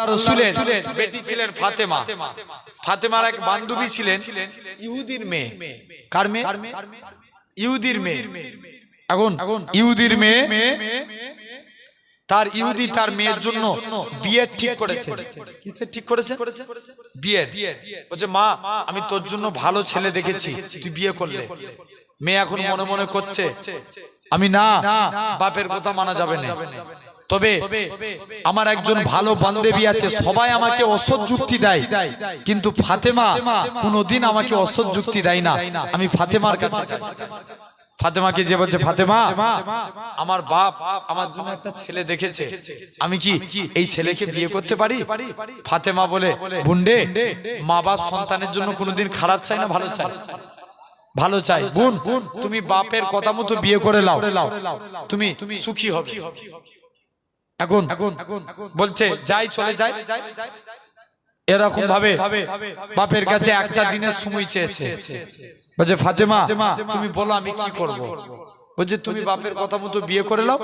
রাসূলের বেটি ছিলেন ফাতেমা। ফাতেমার এক বান্ধবী ছিলেন ইহুদির মেয়ে। কার মেয়ে? ইহুদির মেয়ে। এখন ইহুদির মেয়ে, তার ইহুদি তার মেয়ের জন্য বিয়ে ঠিক করেছে। কিসে ঠিক করেছে? বিয়ে। বলছে মা আমি তোর জন্য ভালো ছেলে দেখেছি, তুই বিয়ে করলে। মেয়ে এখন মনে মনে করছে আমি না, বাপের কথা মানা যাবে না, তবে আমার একজন ভালো বান্ধবী আছে, সবাই আমাকে অসৎ যুক্তি দেয়, কিন্তু ফাতেমা কোনোদিন আমাকে অসৎ যুক্তি দেয় না, আমি ফাতেমার কাছে যাই। ফাতেমাকে যে বলছে ফাতেমা আমার বাপ আমার জন্য একটা ছেলে দেখেছে, আমি কি এই ছেলেকে বিয়ে করতে পারি? ফাতেমা বলে বুন্ডে, মা বাপ সন্তানের জন্য কোনোদিন খারাপ চায় না, ভালো চায়, ভালো চাই। বোন তুমি বাপের কথা মতো বিয়ে করে নাও, তুমি সুখী হবে। এখন বলছে যাই, চলে যাই। এরকম ভাবে বাপের কাছে একটা দিনের সময় চেয়েছে। বলছে ফাতেমা তুমি বলো আমি কি করব? বলছে তুমি বাপের কথা মতো বিয়ে করে নাও,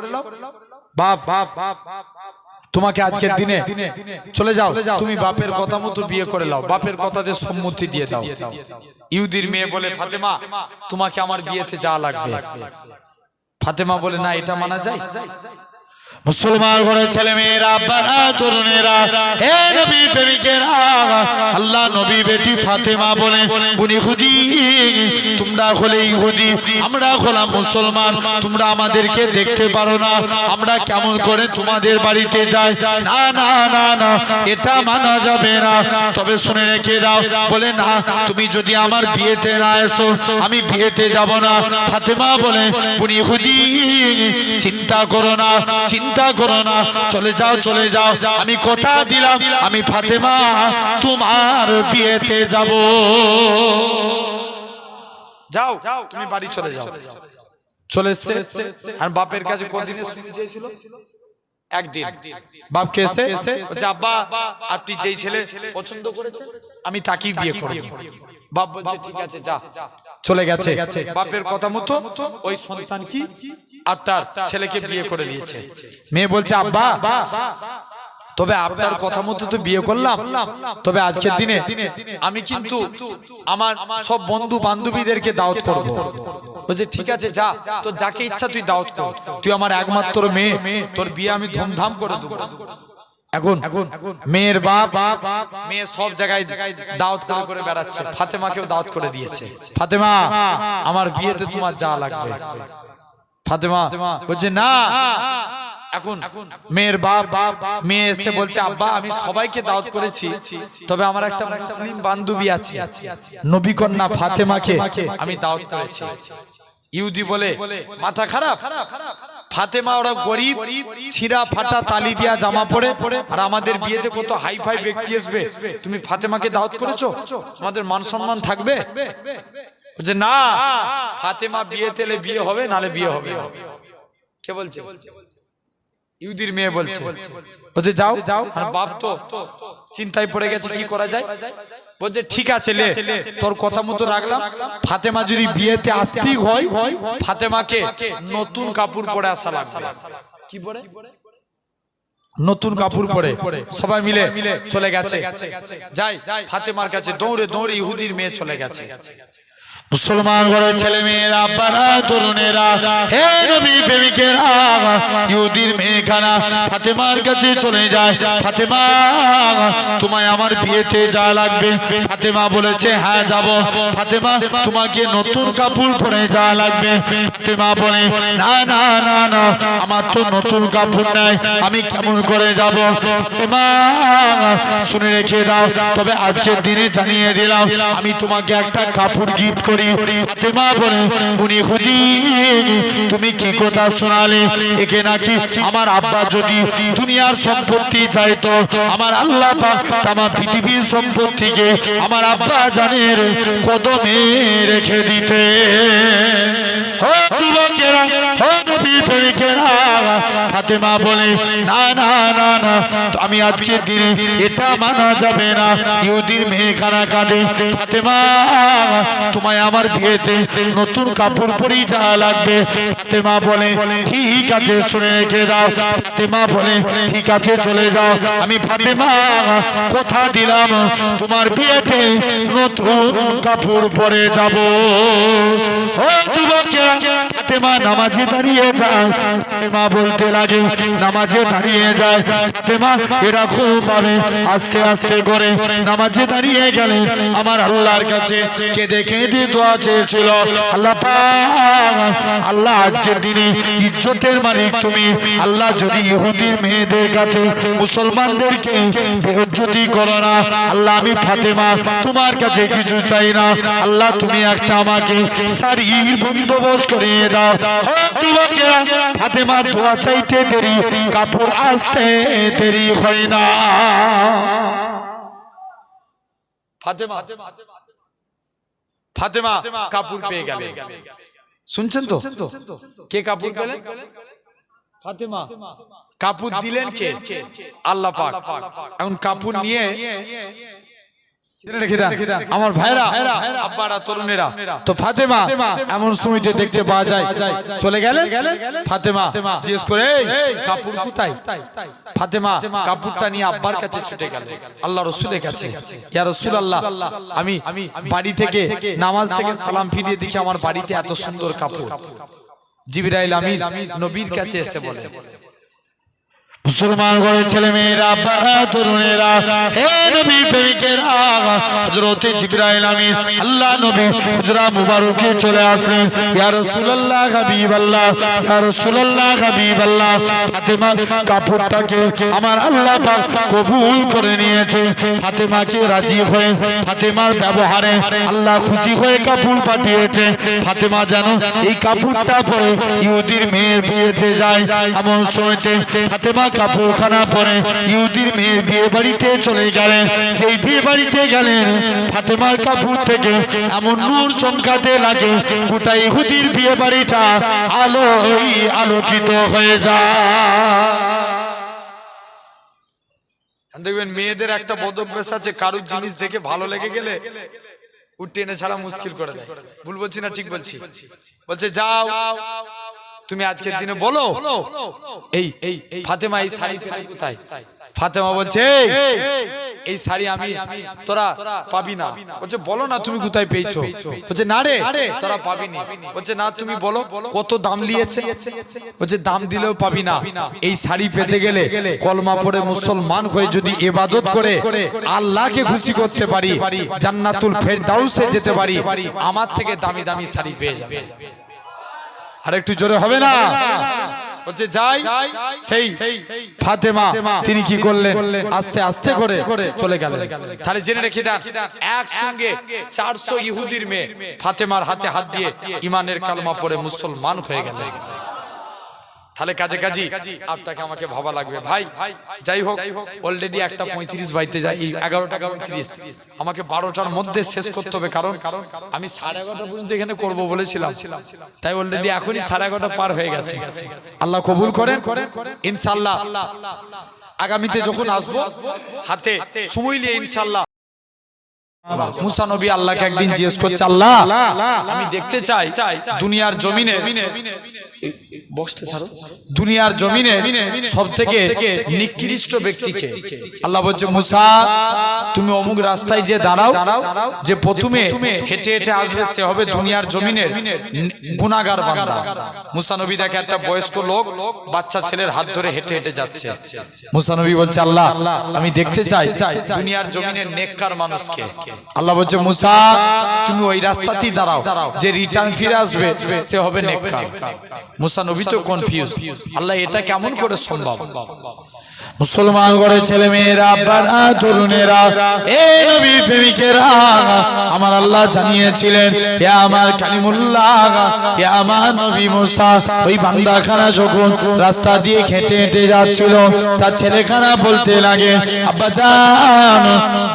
বাপ তোমাকে আজকের দিনে চলে যাও, তুমি বাপের কথা মতো বিয়ে করে নাও, বাপের কথাতে সম্মতি দিয়ে দাও। ইহুদির মেয়ে বলে ফাতেমা তোমাকে আমার বিয়েতে যাওয়া লাগবে। ফাতেমা বলে না, এটা মানা যায়? মুসলমান ঘরের ছেলে মেয়েরা, আব্বারা, তরুণেরা, হে নবী প্রেমিকেরা, আল্লাহ নবী বেটি ফাতেমা বলে বুনি ইহুদি, তোমরা হলে ইহুদি, আমরা হলাম মুসলমান, তোমরা আমাদেরকে দেখতে পারো না, আমরা কেমন করে তোমাদের বাড়িতে যাই? না না না না, এটা মানা যাবে না। তবে শুনে রেখে দাও, বলে না তুমি যদি আমার বিয়েতে না এসো আমি বিয়েতে যাব না। ফাতেমা বলে বুনি ইহুদি চিন্তা করো না, চিন্তা করো না, চলে যাও চলে যাও, আমি কথা দিলাম আমি ফাতেমা তোমার বিয়েতে যাব। যাও তুমি বাড়ি চলে যাও। চলে এসছে, আর বাপের কাছে কতদিনের সময় চেয়েছিল? একদিন। বাপকে এসে বলছে আব্বা আপনি যেই ছেলে পছন্দ করেছেন আমি তাকেই বিয়ে করব। বাপ বলছে ঠিক আছে যা। চলে গেছে, বাপের কথা মতো ওই সন্তান কি আপনার ছেলেকে বিয়ে করে নিয়েছে। মেয়ে বলছে আব্বা তবে আপনার কথা মতো তো বিয়ে করলাম, তবে আজকের দিনে আমি কিন্তু আমার সব বন্ধু বান্ধবীদেরকে দাওয়াত করব। বলছে ঠিক আছে যা, তোর যাকে ইচ্ছা তুই দাওয়াত কর, তুই আমার একমাত্র মেয়ে, তোর বিয়ে আমি ধুমধাম করে দেবো। এখন মেয়ের বাপ মেয়ে সব জায়গায় দাওয়াত করে করে বেড়াচ্ছে, ফাতেমাকেও দাওয়াত করে দিয়েছে। ফাতেমা আমার বিয়েতে তোমার যাওয়া লাগবে। ফাতেমা বলছে না। এখন মেয়ের বাপ মেয়ে এসে বলছে আব্বা আমি সবাইকে দাওয়াত করেছি, তবে আমার একটা মুসলিম বান্ধবী আছে, নবী কন্যা ফাতেমাকে আমি দাওয়াত করেছি। ইহুদি বলে মাথা খারাপ, ফাতেমা ওরা গরিব, ছিঁড়া ফাটা তালি দিয়া জামা পরে, আর আমাদের বিয়েতে কত হাই ফাই ব্যক্তি আসবে, তুমি ফাতেমাকে দাওয়াত করেছো, আমাদের মান সম্মান থাকবে? বলছে না, ফাতেমা বিয়েতে এলে বিয়ে হবে, নালে বিয়ে হবে না। কে বলছে? ইহুদির মেয়ে বলছে। বলছে যাও। আর বাপ তো চিন্তায় পড়ে গেছে কি করা যায়। বলছে ঠিক আছে লে, তোর কথা মতো রাখলাম, ফাতেমা যদি বিয়েতে আসতেই হয় ফাতেমাকে নতুন কাপড় পরে আসা লাগবে। কি পরে? নতুন কাপড় পরে সবাই মিলে চলে গেছে। যাই ফাতেমার কাছে দৌড়ে দৌড়ে ইহুদির মেয়ে চলে গেছে। মুসলমান ঘরের ছেলে মেয়েরা, আব্বারা, তরুণেরা, হে নবী প্রেমিকেরা, ইহুদির মেয়েখানা ফাতেমার কাছে চলে যায়। ফাতেমা তোমায় আমার বিয়েতে যাওয়া লাগবে। ফাতেমা বলেছে হ্যাঁ যাব। ফাতেমা তোমাকে নতুন কাপড় পরে যাওয়া লাগবে। ফাতেমা বলে না না না না, আমার তো নতুন কাপড় নাই, আমি কেমন করে যাব? ফাতেমা শুনে রেখে দাও, তবে আজকের দিনে জানিয়ে দিলাম আমি তোমাকে একটা কাপড় গিফট করি। ফাতেমা বলে বুনি ইহুদি তুমি কি কথা শোনালে? একে নাকি আমার আব্বা যদি দুনিয়ার সম্পত্তি চাইতো, আমার আল্লাহ পাক তাম পৃথিবীর সম্পত্তিকে আমার আব্বা জানের কদমে রেখে দিতে। ফাতেমা বলে না না না না, আমি আজকের দিনে এটা মানা যাবে না। ইহুদির মেয়েখানা কাঁদে, ফাতেমা তোমায় আমার বিয়েতে নতুন কাপড় পরেই যাওয়া লাগবে। ফাতেমা বলে ঠিক আছে, শুনে রেখে দাও। ফাতেমা বলে ঠিক আছে, চলে যাও। আমি ফাতেমা কথা দিলাম তোমার বিয়েতে নতুন কাপড় পরে যাব। ও যুবকেরা, ফাতেমা নামাজে দাঁড়িয়ে যায়। ফাতেমা বলতে লাগে নামাজে দাঁড়িয়ে যায়। ফাতেমা এরকম ভাবে আস্তে আস্তে করে নামাজে দাঁড়িয়ে গেলে আমার আল্লাহর কাছে কেঁদে কেঁদে দোয়া চেয়েছিল, আল্লাহ পাক, আল্লাহ আজকের দিনে ইজ্জতের মালিক তুমি। আল্লাহ যদি ইহুদির মেয়েদের কাছে মুসলমানদেরকে বেইজ্জতি করো না, আল্লাহ আমি ফাতেমা তোমার কাছে কিছু চাই না, আল্লাহ তুমি একটা আমাকে শাড়ির বন্দোবস্ত করে দাও। যুবকেরা, ফাতেমা দোয়া চাইতে দেরি, কাপড় আসতে দেরি হয় না। ফাতেমা কাপড় পেয়ে গেলেন। শুনছেন তো, কে কাপড় পেলেন? ফাতেমা। কাপড় দিলেন কে? আল্লাহ পাক। এখন কাপড় নিয়ে আমার ভাইরা, আব্বারা, তরুণেরা, তো ফাতেমা এমন সময়তে দেখতে পাওয়া যায় চলে গেলেন। ফাতেমা জিজ্ঞেস করে কাপড় কোথায়? ফাতেমা কাপড়টা নিয়ে আব্বার কাছে ছুটে গেল, আল্লাহ রসুলের কাছে। ইয়া রাসূলুল্লাহ, আমি বাড়ি থেকে নামাজ থেকে সালাম ফিরিয়ে দেখি আমার বাড়িতে এত সুন্দর কাপড়। জিবরাইল আমিন নবীর কাছে এসে বলে, মুসলমান ঘরের ছেলে মেয়েরা, আব্বারা, তরুণেরা, হে নবী প্রেমিকেরা, হযরত জিবরাইল আমিন আল্লাহ নবী হুজরা মুবারকে চলে আসলেন। ইয়া রাসূলুল্লাহ, হাবিবাল্লাহ, ইয়া রাসূলুল্লাহ, হাবিবাল্লাহ, ফাতেমা কাপড়টাকে আমার আল্লাহ পাক কবুল করে নিয়েছে। ফাতেমাকে রাজি হয়ে, ফাতেমার ব্যবহারে আল্লাহ খুশি হয়ে কাপড় পাঠিয়েছে। ফাতেমা যেন এই কাপড়টা পরে ইহুদির মেয়ের বিয়েতে যায়। এমন সময়তে ফাতেমা কাপড়খানা পরে ইহুদির মেয়ের বিয়ে বাড়িতে চলে গেলেন। যেই বিয়ে বাড়িতে গেলেন, ফাতেমার কাপড় থেকে এমন নূর চমকাতে লাগে, গোটা ইহুদির বিয়ে বাড়িটা আলোয় আলোকিত হয়ে যায়। দেখবেন মেয়েদের একটা বদ অভ্যাস আছে, কারুর জিনিস দেখে ভালো লেগে গেলে উঠে এনে ছাড়া মুশকিল করে দেয়। ভুল বলছি না ঠিক বলছি? বলছে যাও তুমি আজকের দিনে বলো এই ফাতেমা এই শাড়ি কোথায়? ফাতেমা বলছে এই শাড়ি আমি তোরা পাবি না। বলছে বলো না তুমি কোথায় পেয়েছো? বলছে না রে তোরা পাবিনি। বলছে না তুমি বলো কত দাম নিয়েছে? বলছে দাম দিলেও পাবি না। এই শাড়ি পেতে গেলে কলমা পড়ে মুসলমান হয়ে যদি ইবাদত করে আল্লাহকে খুশি করতে পারি, জান্নাতুল ফেরদাউসে যেতে পারি, আমার থেকে দামি দামি শাড়ি পেয়ে যাবে। আর একটু জোরে হবে না? বলছে যাই। সেই ফাতেমা তিনি কি করলেন? আস্তে আস্তে করে চলে গেলেন। তাহলে জেনে রেখে দেন, একসঙ্গে 400 ইহুদির মেয়ে ফাতেমার হাতে হাত দিয়ে ইমানের কালমা পড়ে মুসলমান হয়ে গেলেন। তাহলে কাজে কাজী আপনাকে আমাকে ভাবা লাগবে ভাই। যাই হোক, অলরেডি 1:35 বাইতে যায়, 11:29 আমাকে 12টার মধ্যে শেষ করতে হবে, কারণ আমি 11:30 পর্যন্ত এখানে করব বলেছিলাম। তাই অলরেডি এখনই 11:30 পার হয়ে গেছে। আল্লাহ কবুল করেন ইনশাআল্লাহ। আগামীতে যখন আসবো হাতে সময় নিয়ে ইনশাআল্লাহ। মুসা নবী আল্লাহকে একদিন জিজ্ঞেস করছে, আল্লাহ আমি দেখতে চাই দুনিয়ার জমিনে, দুনিয়ার জমিনে সব থেকে নিকৃষ্ট ব্যক্তিকে। আল্লাহ বলছে মুসা তুমি অমুক রাস্তায় যে দাঁড়াও, যে প্রথমে হেঁটে হেঁটে আসবে সে হবে দুনিয়ার জমিনের গুনাহগার বান্দা। মুসা নবী দেখে একটা বয়স্ক লোক বাচ্চা ছেলের হাত ধরে হেঁটে হেঁটে যাচ্ছে। মুসা নবী বলছে আল্লাহ আমি দেখতে চাই দুনিয়ার জমিনের নেককার মানুষকে। আল্লাহ বলছে মুসা তুমি ওই রাস্তাতেই দাঁড়াও, যে রিটার্ন ফিরে আসবে সে হবে নেককার। মুসা নবী তো কনফিউজ, আল্লাহ এটা কেমন করে সম্ভব? মুসলমান ঘরের ছেলে মেয়েরা, আব্বারা, তরুণেরা, এ নবী প্রেমিকেরা, আমার আল্লাহ জানিয়েছিলেন হে আমার কালিমুল্লাহ, হে আমার নবী মুসা ওই বান্দাখানা যখন রাস্তা দিয়ে হেঁটে হেঁটে যাচ্ছিল, তার ছেলেখানা বলতে লাগে আব্বা জান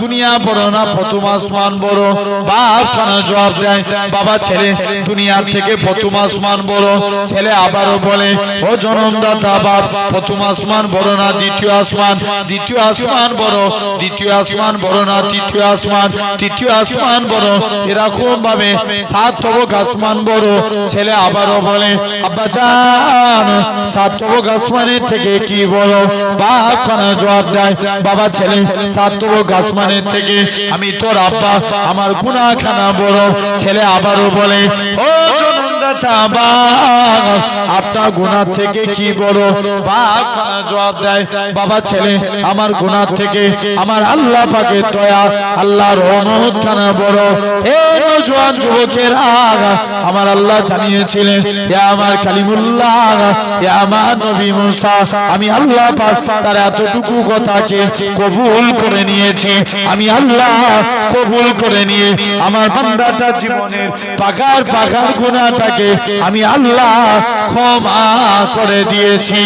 দুনিয়া বড় না প্রথম আসমান বড়? বাপ খানা জবাব দেয় বাবা ছেলে দুনিয়ার থেকে প্রথম আসমান বড়। ছেলে আবারও বলে ও জনমদাতা বাপ প্রথম আসমান বড় না দ্বিতীয় দ্বিতীয় আসমান, দ্বিতীয় আসমান বড়, দ্বিতীয় আসমান বড় না তৃতীয় আসমান, তৃতীয় আসমান বড়, এরকম ভাবে 7 তবক আসমান বড়। ছেলে আবারও বলে আব্বা জান 7 তবক আসমানের থেকে কি বড়? বাপ খানা জবাব দেয় বাবা ছেলে 7 তবক আসমানের থেকে আমি তোর আব্বা, আমার গুনাহখানা বড়। ছেলে আবারও বলে ও জনমদাতা বাপ, আপনার গুনাহ থেকে কি বড়? বাপ খানা জবাব দেয় বাবা ছেলে আমার গুনাহ থেকে আমার আল্লাহ পাকের দয়া, আল্লাহর রহমত খানা বড়। এই নওজোয়ান যুবকেরা আমার আল্লাহ জানিয়েছিলেন ইয়া আমার কালিমুল্লাহ, ইয়া আমার নবী মুসা, আমি আল্লাহ পাক তার এতটুকু কথাকে কবুল করে নিয়েছি। আমি আল্লাহ কবুল করে নিয়ে আমার বান্দাটা জীবনের পাকার পাকার গুনাহটাকে আমি আল্লাহ ক্ষমা করে দিয়েছি।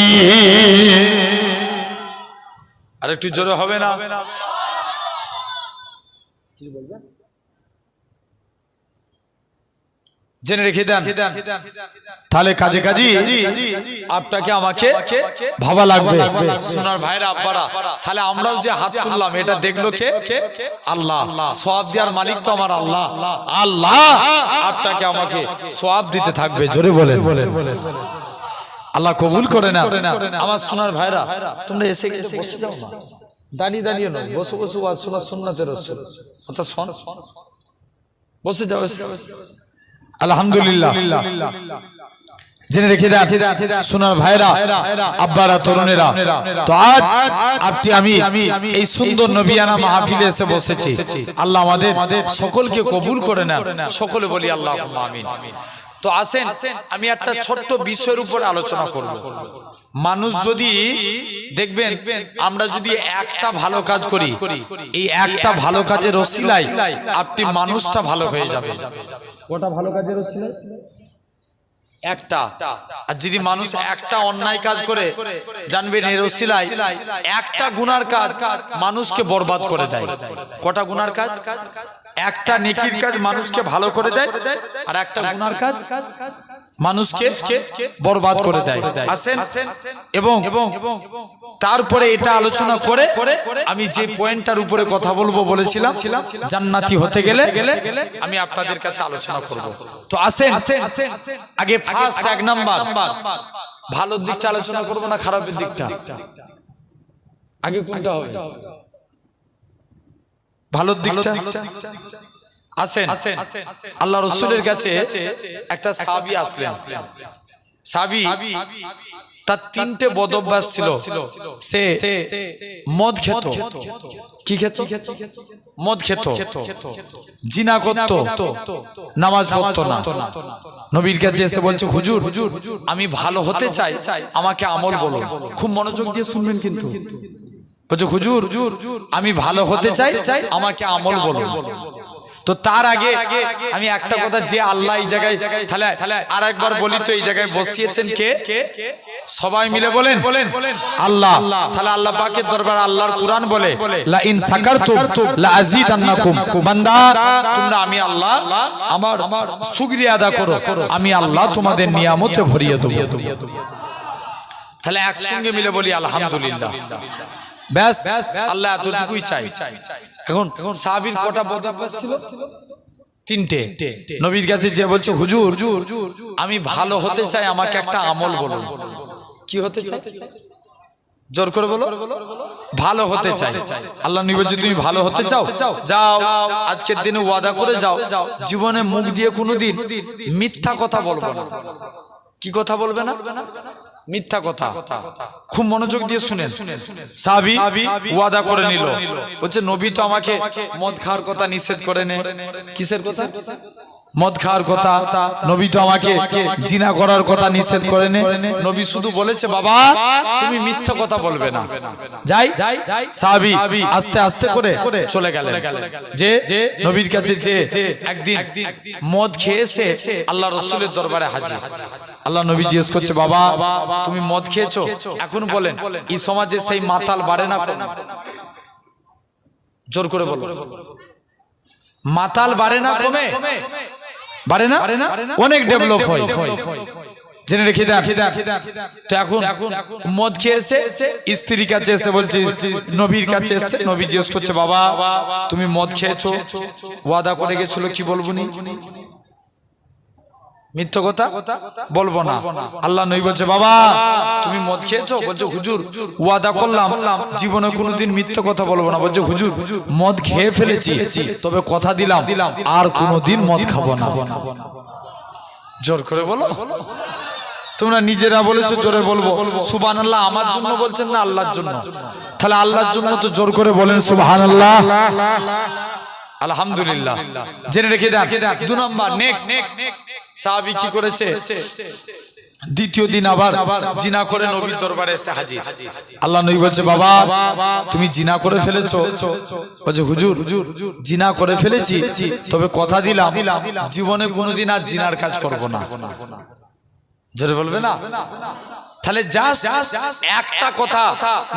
আর একটু জোরে হবে না? জেনে রেখে দেন, তাহলে কাজে কাজী আপনাকে আমাকে ভাবা লাগবে। সোনার ভাইরা আব্বারা, তাহলে আমরাও যে হাত তুললাম এটা দেখলো কে? আল্লাহ। সওয়াব দেওয়ার মালিক তো আমার আল্লাহ। আল্লাহ আপনাকে আমাকে সওয়াব দিতে থাকবে। জোরে বলেন আল্লাহ কবুল করে না। আমার সোনার ভাইরা তোমরা এসে গেছে, বসে যাও না, দাঁড়িয়ে দাঁড়িয়ে নয়, বসে বসে ওয়াজ শোনা সুন্নাতের রাসূল। অর্থাৎ শোন, বসে যাও। আলহামদুলিল্লাহ। জেনে রেখে দেন সোনার ভাইরা আব্বারা তরুণেরা, তো আজ আমি এই সুন্দর নবিয়ানা মাহফিলে এসে বসেছি। আল্লাহ আমাদের সকলকে কবুল করে নেন। সকলে বলি আল্লাহুম্মা আমিন। তো আসেন আমি একটা ছোট্ট বিষয়ের উপর আলোচনা করব। মানুষ যদি দেখবেন আমরা যদি একটা ভালো কাজ করি, এই একটা ভালো কাজের ওসিলায় আপনি মানুষটা ভালো হয়ে যাবে। গোটা ভালো কাজের ওসিলায় একটা। আর যদি মানুষ একটা অন্যায় কাজ করে, জানবেন এর ওসিলায় একটা গুনার কাজ মানুষকে বরবাদ করে দেয়। কটা গুনার কাজ? একটা নেকির কাজ মানুষকে ভালো করে দেয়, আর একটা গুনার কাজ মানুষকে বরবাদ করে দেয়। আসেন এবং তারপরে এটা আলোচনা করে আমি যে পয়েন্টটার উপরে কথা বলবো বলেছিলাম, জান্নাতি হতে গেলে আমি আপনাদের কাছে আলোচনা করব। তো আসেন আগে ফার্স্ট 1 নাম্বার ভালোর দিকটা আলোচনা করব না খারাপের দিকটা? আগে কোনটা হবে? ভালোর দিকটা। আসেন আল্লাহ রাসূলের কাছে একটা সাহাবী আসলেন। সাহাবী তার 3টে বদ অভ্যাস ছিল। সে মদ খেত। কি খেত? মদ খেত, জিনা করত, নামাজ পড়তো না। নবীর কাছে এসে বলছে হুজুর আমি ভালো হতে চাই, আমাকে আমল বলো। খুব মনোযোগ দিয়ে শুনবেন কিন্তু। বলছে হুজুর আমি ভালো হতে চাই, আমাকে আমল বলো। তো তার আগে আমি একটা কথা, যে আল্লাহ এই জায়গায়, তাহলে আর একবার বলি তো, এই জায়গায় বসিয়েছেন কে? সবাই মিলে বলেন আল্লাহ। তাহলে আল্লাহ পাকের দরবার আল্লাহর কুরআন বলে লা ইন সাকারতুম লা আযীদান্নাকুম। বান্দা তোমরা আমি আল্লাহ আমার শুকরিয়া আদা করো, আমি আল্লাহ তোমাদের নিয়ামতে ভরিয়ে দেব। তাহলে একসঙ্গে মিলে বলি আলহামদুলিল্লাহ। ব্যাস আল্লাহ এতটুকুই চাই। এখন সাহাবীর কটা বদ অভ্যাস ছিল? 3টে। নবীর কাছে যে বলছে হুজুর আমি ভালো হতে চাই, আমাকে একটা আমল বলুন। কি হতে চাই? জোর করে বলো। ভালো হতে চাই। আল্লাহ নবী বলছে তুমি ভালো হতে চাও, যাও আজকের দিনে ওয়াদা করে যাও, জীবনে মুখ দিয়ে কোনোদিন মিথ্যা কথা বলবো না। কি কথা বলবে না? মিথ্যা কথা। খুব মনোযোগ দিয়ে শুনেন। সাহাবী ওয়াদা করে নিল, বলছে নবী তো আমাকে মদ খাওয়ার কথা নিষেধ করে নে। কিসের কথা? মদ খাওয়ার কথা। নবী তো আমাকে জিনা করার কথা নিষেধ করে নে। নবী শুধু বলেছে বাবা তুমি মিথ্যা কথা বলবে না। যাই সাহাবী আস্তে আস্তে করে চলে গেলেন। যে নবীর কাছে যে একদিন মদ খেয়েছে আল্লাহ রাসূলের দরবারে হাজির। আল্লাহ নবী জিজ্ঞেস করছে বাবা তুমি মদ খেয়েছো? এখন বলেন এই সমাজে সেই মাতাল বাড়ে না? জোর করে বলো। মাতাল বাড়ে না কমে? বাড়ে না? অনেক ডেভেলপ হয়। জেনে রেখে দেন। তো এখন মদ খেয়েছে, স্ত্রীর কাছে এসে বলছে, নবীর কাছে এসে নবী জিজ্ঞেস করছে, বাবা তুমি মদ খেয়েছো, ওয়াদা করে গেছিল কি বলবো নি? মিথ্যা কথা বলবো না। আল্লাহ নবী বলছে, বাবা তুমি মদ খেয়েছো? বলছে হুজুর ওয়াদা করলাম জীবনে কোনোদিন মিথ্যা কথা বলবো না। বলছে হুজুর মদ খেয়ে ফেলেছি, তবে কথা দিলাম আর কোনোদিন মদ খাবো না। জোর করে বলো। তোমরা নিজেরা বলেছো, জোরে বলবো সুবহানাল্লাহ। আমার জন্য বলছেন না আল্লাহর জন্য? তাহলে আল্লাহর জন্য তো জোর করে বলেন সুবহানাল্লাহ, আলহামদুলিল্লাহ। জেনে রেখে দেন। 2 নম্বর নেক্সট সাহাবী কি করেছে? দ্বিতীয় দিন আবার জিনা করে নবীর দরবারে এসে হাজির। আল্লাহ নবী বলছে, বাবা তুমি জিনা করে ফেলেছো? বলছে হুজুর জিনা করে ফেলেছি, তবে কথা দিলাম জীবনে কোনোদিন আর জিনার কাজ করব না। জোরে বলবে না? তাহলে জাস্ট একটা কথা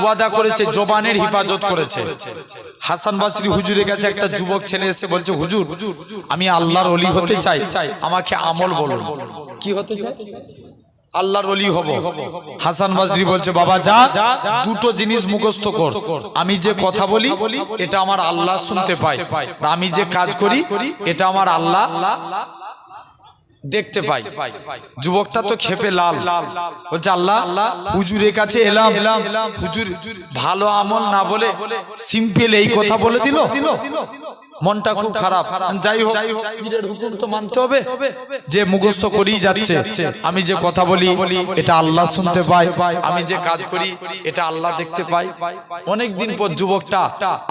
ওয়াদা করেছে, জবানের হিফাজত করেছে। হাসান বসরি হুজুরের কাছে একটা যুবক ছেলে এসে বলছে, হুজুর আমি আল্লাহর ওলি হতে চাই, আমাকে আমল বলুন। কি হতে চাই? আল্লাহর ওলি হব। হাসান বসরি বলছে, বাবা যা 2টো জিনিস মুখস্থ কর। আমি যে কথা বলি এটা আমার আল্লাহ শুনতে পায়, আমি যে কাজ করি এটা আমার আল্লাহ দেখতে পাই। যুবকটা তো খেপে লাল, বলছে আল্লাহ হুজুরের কাছে এলাম, হুজুর ভালো আমল না বলে সিম্পল এই কথা বলে দিল, মনটা খুব খারাপ। যাই হোক পীরের হুকুম তো মানতে হবে, যে মুখস্থ করেই যাচ্ছে। আমি যে কথা বলি এটা আল্লাহ শুনতে পায়, আমি যে কাজ করি এটা আল্লাহ দেখতে পাই। অনেকদিন পর যুবকটা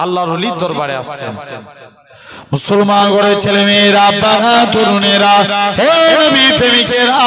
আল্লাহর ওলির দরবারে আসছেন। মুসলমান ঘরের ছেলে মেয়েরা, আব্বারা, তরুণেরা, হে নবী প্রেমিকেরা,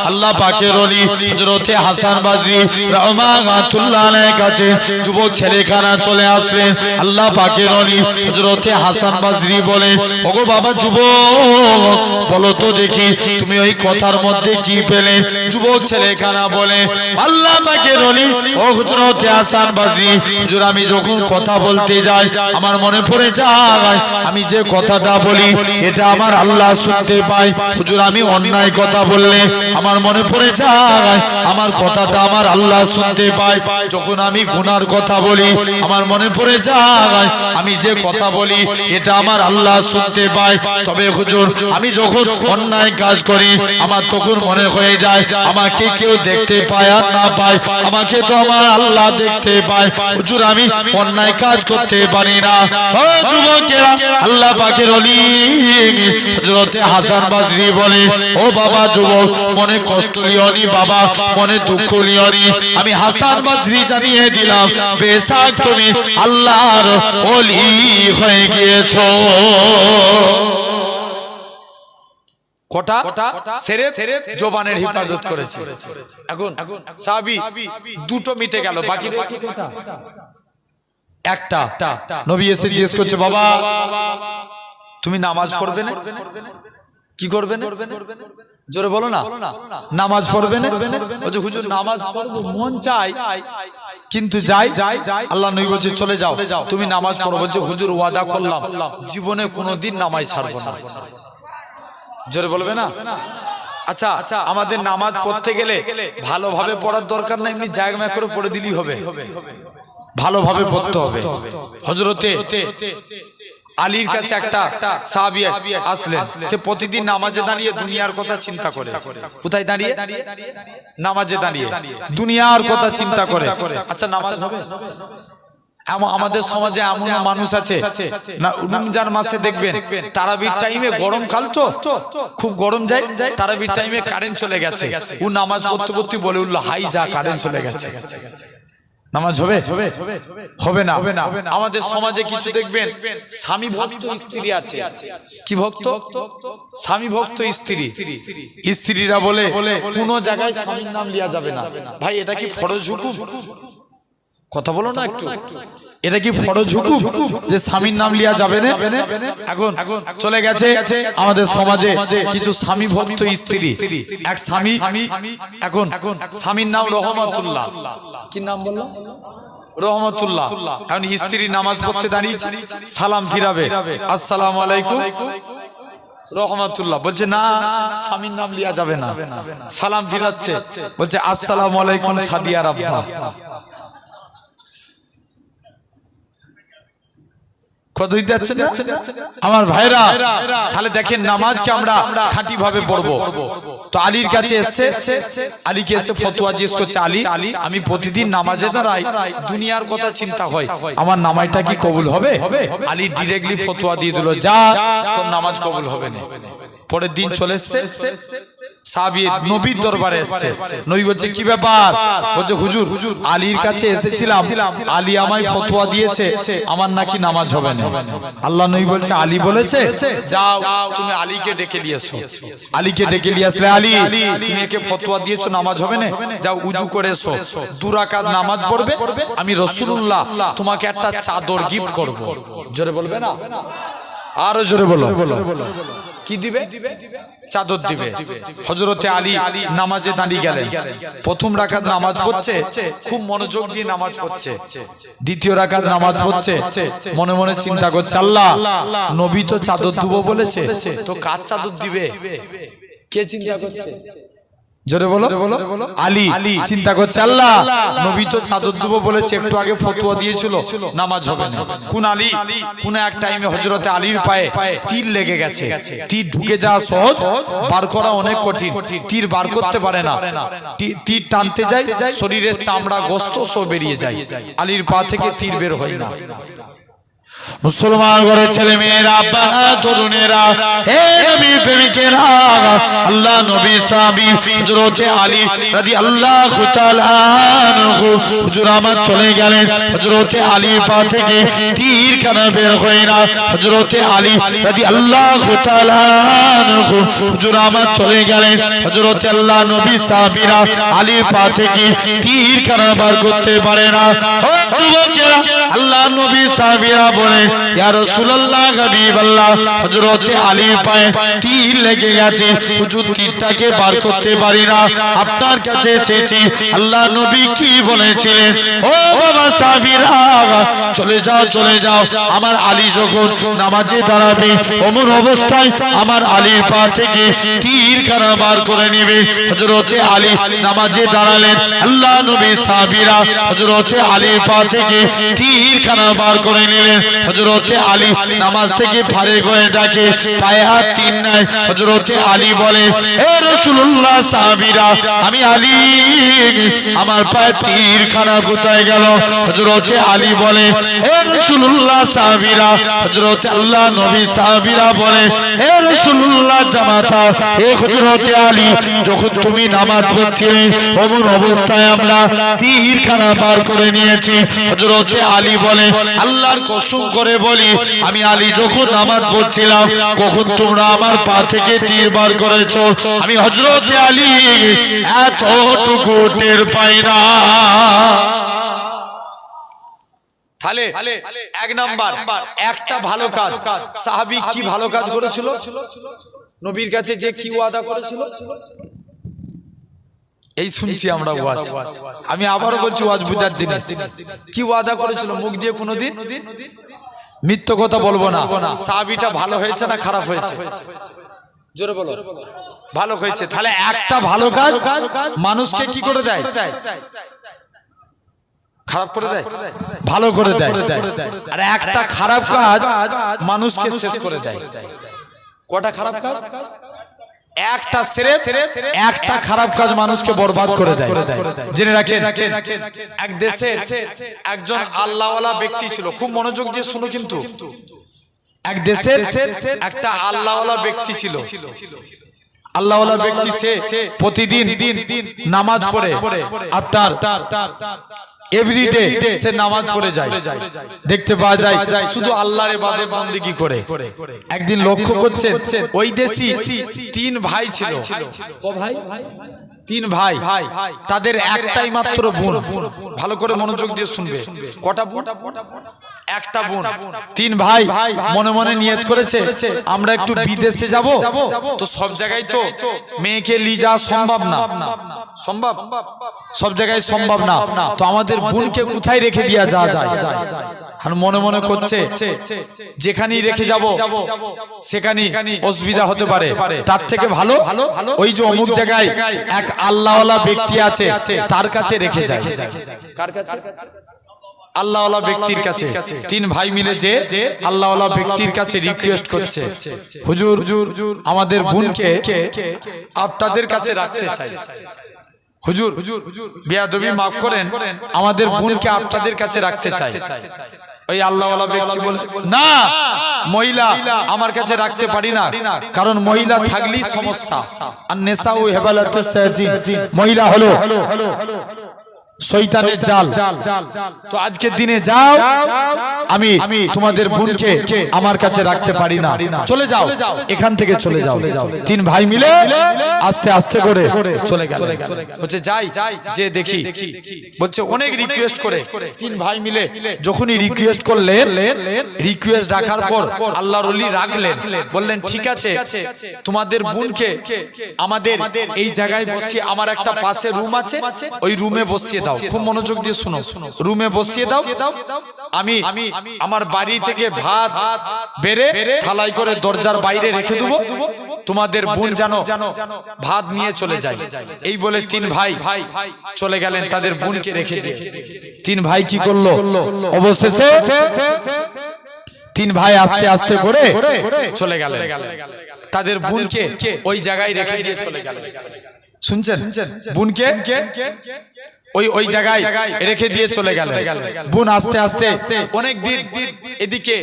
আল্লাহ পাকের ওলি হযরতে হাসান বসরি রাহমাতুল্লাহ আলাইহির কাছে যুবক ছেলেখানা চলে আসলেন। আল্লাহ পাকের ওলি হযরতে হাসান বসরি বলে, ওগো বাবা যুবক বলো তো দেখি তুমি ওই কথার মধ্যে কি পেলে? যুবক ছেলেখানা বলে, আল্লাহ পাকের ওলি ও হযরতে হাসান বসরি, হুজুর আমি যখন কথা বলতে যাই আমার মনে পড়ে যায় আমি যে কথাটা বলি এটা আমার আল্লাহ শুনতে পায়। হুজুর আমি অন্যায় কথা বললে আমার মনে পড়ে যায় আমার কথাটা আমার আল্লাহ শুনতে পায়। যখন আমি গুনার কথা বলি আমার মনে পড়ে যায় আমি যে কথা বলি এটা আমার আল্লাহ শুনতে পায়। তবে হুজুর আমি যখন অন্যায় কাজ করি আমার তখন মনে হয়ে যায় আমাকে কেউ দেখতে পায় আর না পায়, আমাকে তো আমার আল্লাহ দেখতে পায়। হুজুর আমি অন্যায় কাজ করতে পারি না। ও যুবকেরা, আল্লাহ পাকের ওলি হযরতে হাসান বসরি বলে, ও বাবা যুবক মনে কষ্ট লিওনি বাবা, মনে দুঃখ লিওনি। আমি হাসান বসরি জানিয়ে দিলাম বেশক তুমি আল্লাহর ওলি হয়ে গিয়েছো। কোটা সেরে জবানের হিফাজত করেছে। এখন সাহাবী 2টো মিটে গেল, বাকি রয়েছে কোটা? একটা। নবী এসে জিজ্ঞেস করছে, বাবা তুমি নামাজ পড়বে না? কি করবে না? জোরে বলো না। নামাজ পড়বে না? বলছে হুজুর নামাজ পড়বো, মন চাই কিন্তু যাই। আল্লাহ নবী বলছে চলে যাও তুমি নামাজ পড়ো। বলছে হুজুর ওয়াদা করলাম জীবনে কোনোদিন নামাজ ছাড়বো না। জোরে বলবে না? আচ্ছা আমাদের নামাজ পড়তে গেলে ভালোভাবে পড়ার দরকার না, এমনি জায়গা করে পড়ে দিলেই হবে? ভালোভাবে পড়তে হবে। হযরতে আলীর কাছে একটা সাহাবী আসলেন, সে প্রতিদিন নামাজে দাঁড়িয়ে দুনিয়ার কথা চিন্তা করে। কোথায় দাঁড়িয়ে? নামাজে দাঁড়িয়ে দুনিয়ার কথা চিন্তা করে। আচ্ছা নামাজ হবে? আমাদের সমাজে এমন মানুষ আছে না, রমজান মাসে দেখবেন তারাবির টাইমে গরম কাল তো খুব গরম যায়, তারাবির টাইমে কারেন্ট চলে গেছে, ও নামাজ পড়তে পড়তে বলে উঠলো হাই যা কারেন্ট চলে গেছে। নামাজ হবে? হবে না। আমাদের সমাজে কিছু দেখবেন স্বামী ভক্ত স্ত্রী আছে। কি ভক্ত? স্বামী ভক্ত স্ত্রী। স্ত্রীরা বলে কোন জায়গায় স্বামীর নাম লিয়া যাবে না। ভাই এটা কি ফরজ হুকুম? কথা বলো না একটু। এটা কি ফরজ হুকুম যে স্বামীর নাম লিয়া যাবে না? এখন চলে গেছে আমাদের সমাজে কিছু স্বামী ভক্ত স্ত্রী। এক স্বামী, এখন স্বামীর নাম রহমতুল্লাহ। কি নাম বললাম? রহমতুল্লাহ। এখন স্ত্রী নামাজ পড়তে দাঁড়িয়েছে, সালাম ফিরাবে, আসসালামু আলাইকুম। রহমাতুল্লাহ বলছে না, স্বামীর নাম লিয়া যাবে না। সালাম ফিরাচ্ছে, বলছে আসসালামু আলাইকুম সাদিয়ার আব্বা। কত দিতে যাচ্ছেন না আমার ভাইরা? তাহলে দেখেন নামাজকে আমরা খাঁটি ভাবে পড়বো। তো আলীর কাছে এসছে, আলীকে এসে ফতোয়া জিজ্ঞেস করছে, আলী আমি প্রতিদিন নামাজে দাঁড়াই, দুনিয়ার কথা চিন্তা হয়, আমার নামাজটা কি কবুল হবে? আলী ডিরেক্টলি ফতোয়া দিয়ে দিল, যা তোর নামাজ কবুল হবে না। পরের দিন চলে এসছে, সাহাবী নবীর দরবারে এসছে। নবী বলছে কি ব্যাপার? বলছে হুজুর আলীর কাছে এসেছিলাম, আলী আমায় ফতোয়া দিয়েছে আমার নাকি নামাজ হবে না। আল্লাহ নবী বলছে আলী বলেছে, যাও তুমি আলীকে ডেকে নিয়ে এসো। আলীকে ডেকে নিয়ে আসলে, আলী তুমি একে ফতোয়া দিয়েছো নামাজ হবে না, যাও উজু করে এসো, 2 রাকাত নামাজ পড়বে, আমি রাসূলুল্লাহ তোমাকে একটা চাদর গিফট করব। জোরে বলবে না? আরো জোরে বলো। কি দিবে? চাদর দিবে। হযরতে আলী নামাজে দাঁড়িয়ে গেলেন। প্রথম রাকাত নামাজ পড়ছে, খুব মনোযোগ দিয়ে নামাজ পড়ছে। দ্বিতীয় রাকাত নামাজ পড়ছে, মনে মনে চিন্তা করছে, আল্লাহ নবী তো চাদর দেবো বলেছে, তো কার চাদর দিবে? কে চিন্তা করছে? জোরে বলো। আলী চিন্তা করছে, আল্লাহ নবী তো চাদর দেবো বলেছে, একটু আগে ফতোয়া দিয়েছিল নামাজ হবে না। কোন আলী? কোন এক টাইমে হযরতে আলীর পায়ে তীর লেগে গেছে। তীর ঢুকে যাওয়া সহজ, বার করা অনেক কঠিন। তীর বার করতে পারে না, তীর টানতে যায়, শরীরের চামড়া গোস্ত সব বেরিয়ে যায়, আলীর পা থেকে তীর বের হয় না। মুসলমান ঘরের ছেলে মেয়েরা, আব্বা তরুণেরা, হে নবী প্রেমিকেরা, আল্লাহ নবী সাহাবী হযরতে আলী রাদিয়াল্লাহু তাআলা আনহু হুজুর আমার চলে গেলেন। হযরতে আলীর পা থেকে তীর কানা বের হয় না। হযরতে আলী রাদিয়াল্লাহু তাআলা আনহু হুজুর আমার চলে গেলেন। হযরতে আল্লাহ নবী সাহাবীরা আলীর পা থেকে তীর কানা বার করতে পারে না। ও যুবকেরা, আল্লাহ নবী সাহাবীরা বলে, ইয়া রাসূলুল্লাহ হাবিবাল্লাহ, হযরতে আলীর পায়ে তীর লেগে গেছে, হুজুর তীরটাকে বার করতে পারি না, আপনার কাছে এসেছি। আল্লাহ নবী কি বলেছিলেন? ও বাবা সাহাবীরা, চলে যাও চলে যাও, আমার আলী যখন নামাজে দাঁড়াবে অমন অবস্থায় আমার আলীর পা থেকে তীর কানা বার করে নেবে। হযরতে আলী নামাজে দাঁড়ালেন, আল্লাহ নবী সাহাবীরা হযরতে আলীর পা থেকে তীর কানা বার করে নিলেন। হযরতে আলী নামাজ থেকে ফারেক হয়ে ডাকে, পায়ে হাত তিন নাই। হযরতে আলী বলে, হে রাসূলুল্লাহ সাহাবীরা, আমি আলী, আমার পায়ে তীর খানা কোথায় গেল? হযরতে আলী বলে, হে রাসূলুল্লাহ সাহাবীরা, হযরতে আল্লাহ নবী সাহাবীরা বলে, হে রাসূলুল্লাহ জামাতা, হে হযরতে আলী, যখন তুমি নামাজ পড়ছিলে অমন অবস্থায় আমরা তীর খানা বার করে নিয়েছি। হযরতে আলী বলে, আল্লাহর কসম করে বলি, আমি আলী যখন নামাজ পড়ছিলাম কখন তোমরা আমার পা থেকে তীর বার করেছো, আমি হযরতে আলী এতটুকু টের পাই না। তাহলে এক নাম্বার, একটা ভালো কাজ। সাহাবী কি ভালো কাজ করেছিল? নবীর কাছে যে কি ওয়াদা করেছিল, এই শুনছি আমরা ওয়াজ। আমি আবারও বলছি, ওয়াজ বুঝার জিনিস। কি ওয়াদা করেছিল? মুখ দিয়ে কোনোদিন মিথ্যে কথা বলবো না। সাহাবীটা ভালো হয়েছে না খারাপ হয়েছে? জোরে বলো। ভালো হয়েছে। তাহলে একটা ভালো কাজ মানুষকে কি করে দেয়? খারাপ করে দেয়, ভালো করে দেয়। আর একটা খারাপ কাজ মানুষকে শেষ করে দেয়। কটা খারাপ কাজ? একটা সেরে একটা খারাপ কাজ মানুষকে বরবাদ করে দেয়। জেনে রাখেন, এক দেশে একজন আল্লাহওয়ালা ব্যক্তি ছিল। খুব মনোযোগ দিয়ে শুনো কিন্তু। এক দেশে একটা আল্লাহওয়ালা ব্যক্তি ছিল। আল্লাহওয়ালা ব্যক্তি সে প্রতিদিন নামাজ পড়ে, আপনার এভরিডে সে নামাজ পড়ে যায়। দেখতে পাওয়া যায় শুধু আল্লাহর ইবাদত বন্দেগী করে। একদিন লক্ষ্য করছেন, ওই দেশি 3 ভাই ছিল। ও ভাই? তিন ভাই, তাদের একটাই মাত্র বোন। ভালো করে মনোযোগ দিয়ে শুনবে। কটা বোন? একটা বোন। তিন ভাই মনে মনে নিয়ত করেছে আমরা একটু বিদেশে যাব, তো সব জায়গায় তো মেয়েকে নিয়ে যাওয়া সম্ভব না, সম্ভব সব জায়গায় সম্ভব না, তো আমাদের বোনকে কোথায় রেখে দেওয়া যায়? আর মনে মনে করছে যেখানেই রেখে যাব সেখানেই অসুবিধা হতে পারে, তার থেকে ভালো ওই যে অমুক জায়গায় এক আল্লাহওয়ালা ব্যক্তি আছে তার কাছে রেখে যায়। কার কাছে? আল্লাহওয়ালা ব্যক্তির কাছে। তিন ভাই মিলে যে আল্লাহওয়ালা ব্যক্তির কাছে রিকোয়েস্ট করছে, হুজুর আমাদের বোনকে আপনাদের কাছে রাখতে চাই। হুজুর বেয়াদবি মাফ করেন, আমাদের বোনকে আপনাদের কাছে রাখতে চাই। ওই আল্লাহওয়ালা ব্যক্তি বলে, না মহিলা আমার কাছে রাখতে পারি না, কারণ মহিলা থাকলেই সমস্যা। আর নেশা ও হেবালাতুস শায়াতিন, মহিলা হলো শয়তানের জাল। তো আজকের দিনে যাও, আমি তোমাদের বোনকে আমার কাছে রাখতে পারি না, চলে যাও এখান থেকে, চলে যাও। তিন ভাই মিলে আস্তে আস্তে করে চলে গেল। বলছে যাই যে দেখি, বলছে অনেক রিকোয়েস্ট করে তিন ভাই মিলে যখনই রিকোয়েস্ট করলেন, রিকোয়েস্ট রাখার পর আল্লাহর ওলি রাখলেন, বললেন ঠিক আছে তোমাদের বোনকে আমাদের এই জায়গায় বসিয়ে, আমার একটা পাশে রুম আছে, ওই রুমে বসিয়ে দাও। খুব মনোযোগ দিয়ে শুনো, রুমে বসিয়ে দাও, আমি আমার বাড়ি থেকে ভাত বেড়ে থালাই করে দরজার বাইরে রেখে দেবো, তোমাদের বোন যেন ভাত নিয়ে চলে যায়। এই বলে তিন ভাই চলে গেলেন তাদের বোনকে রেখে দিয়ে। তিন ভাই কি করলো? অবশেষে তিন ভাই আস্তে আস্তে করে চলে গেলেন, তাদের বোনকে ওই জায়গায় রেখে দিয়ে চলে গেলেন। শুনছেন? বোনকে ওই জায়গায় রেখে দিয়ে চলে গেল। বোন আস্তে আস্তে অনেক দিন এদিকে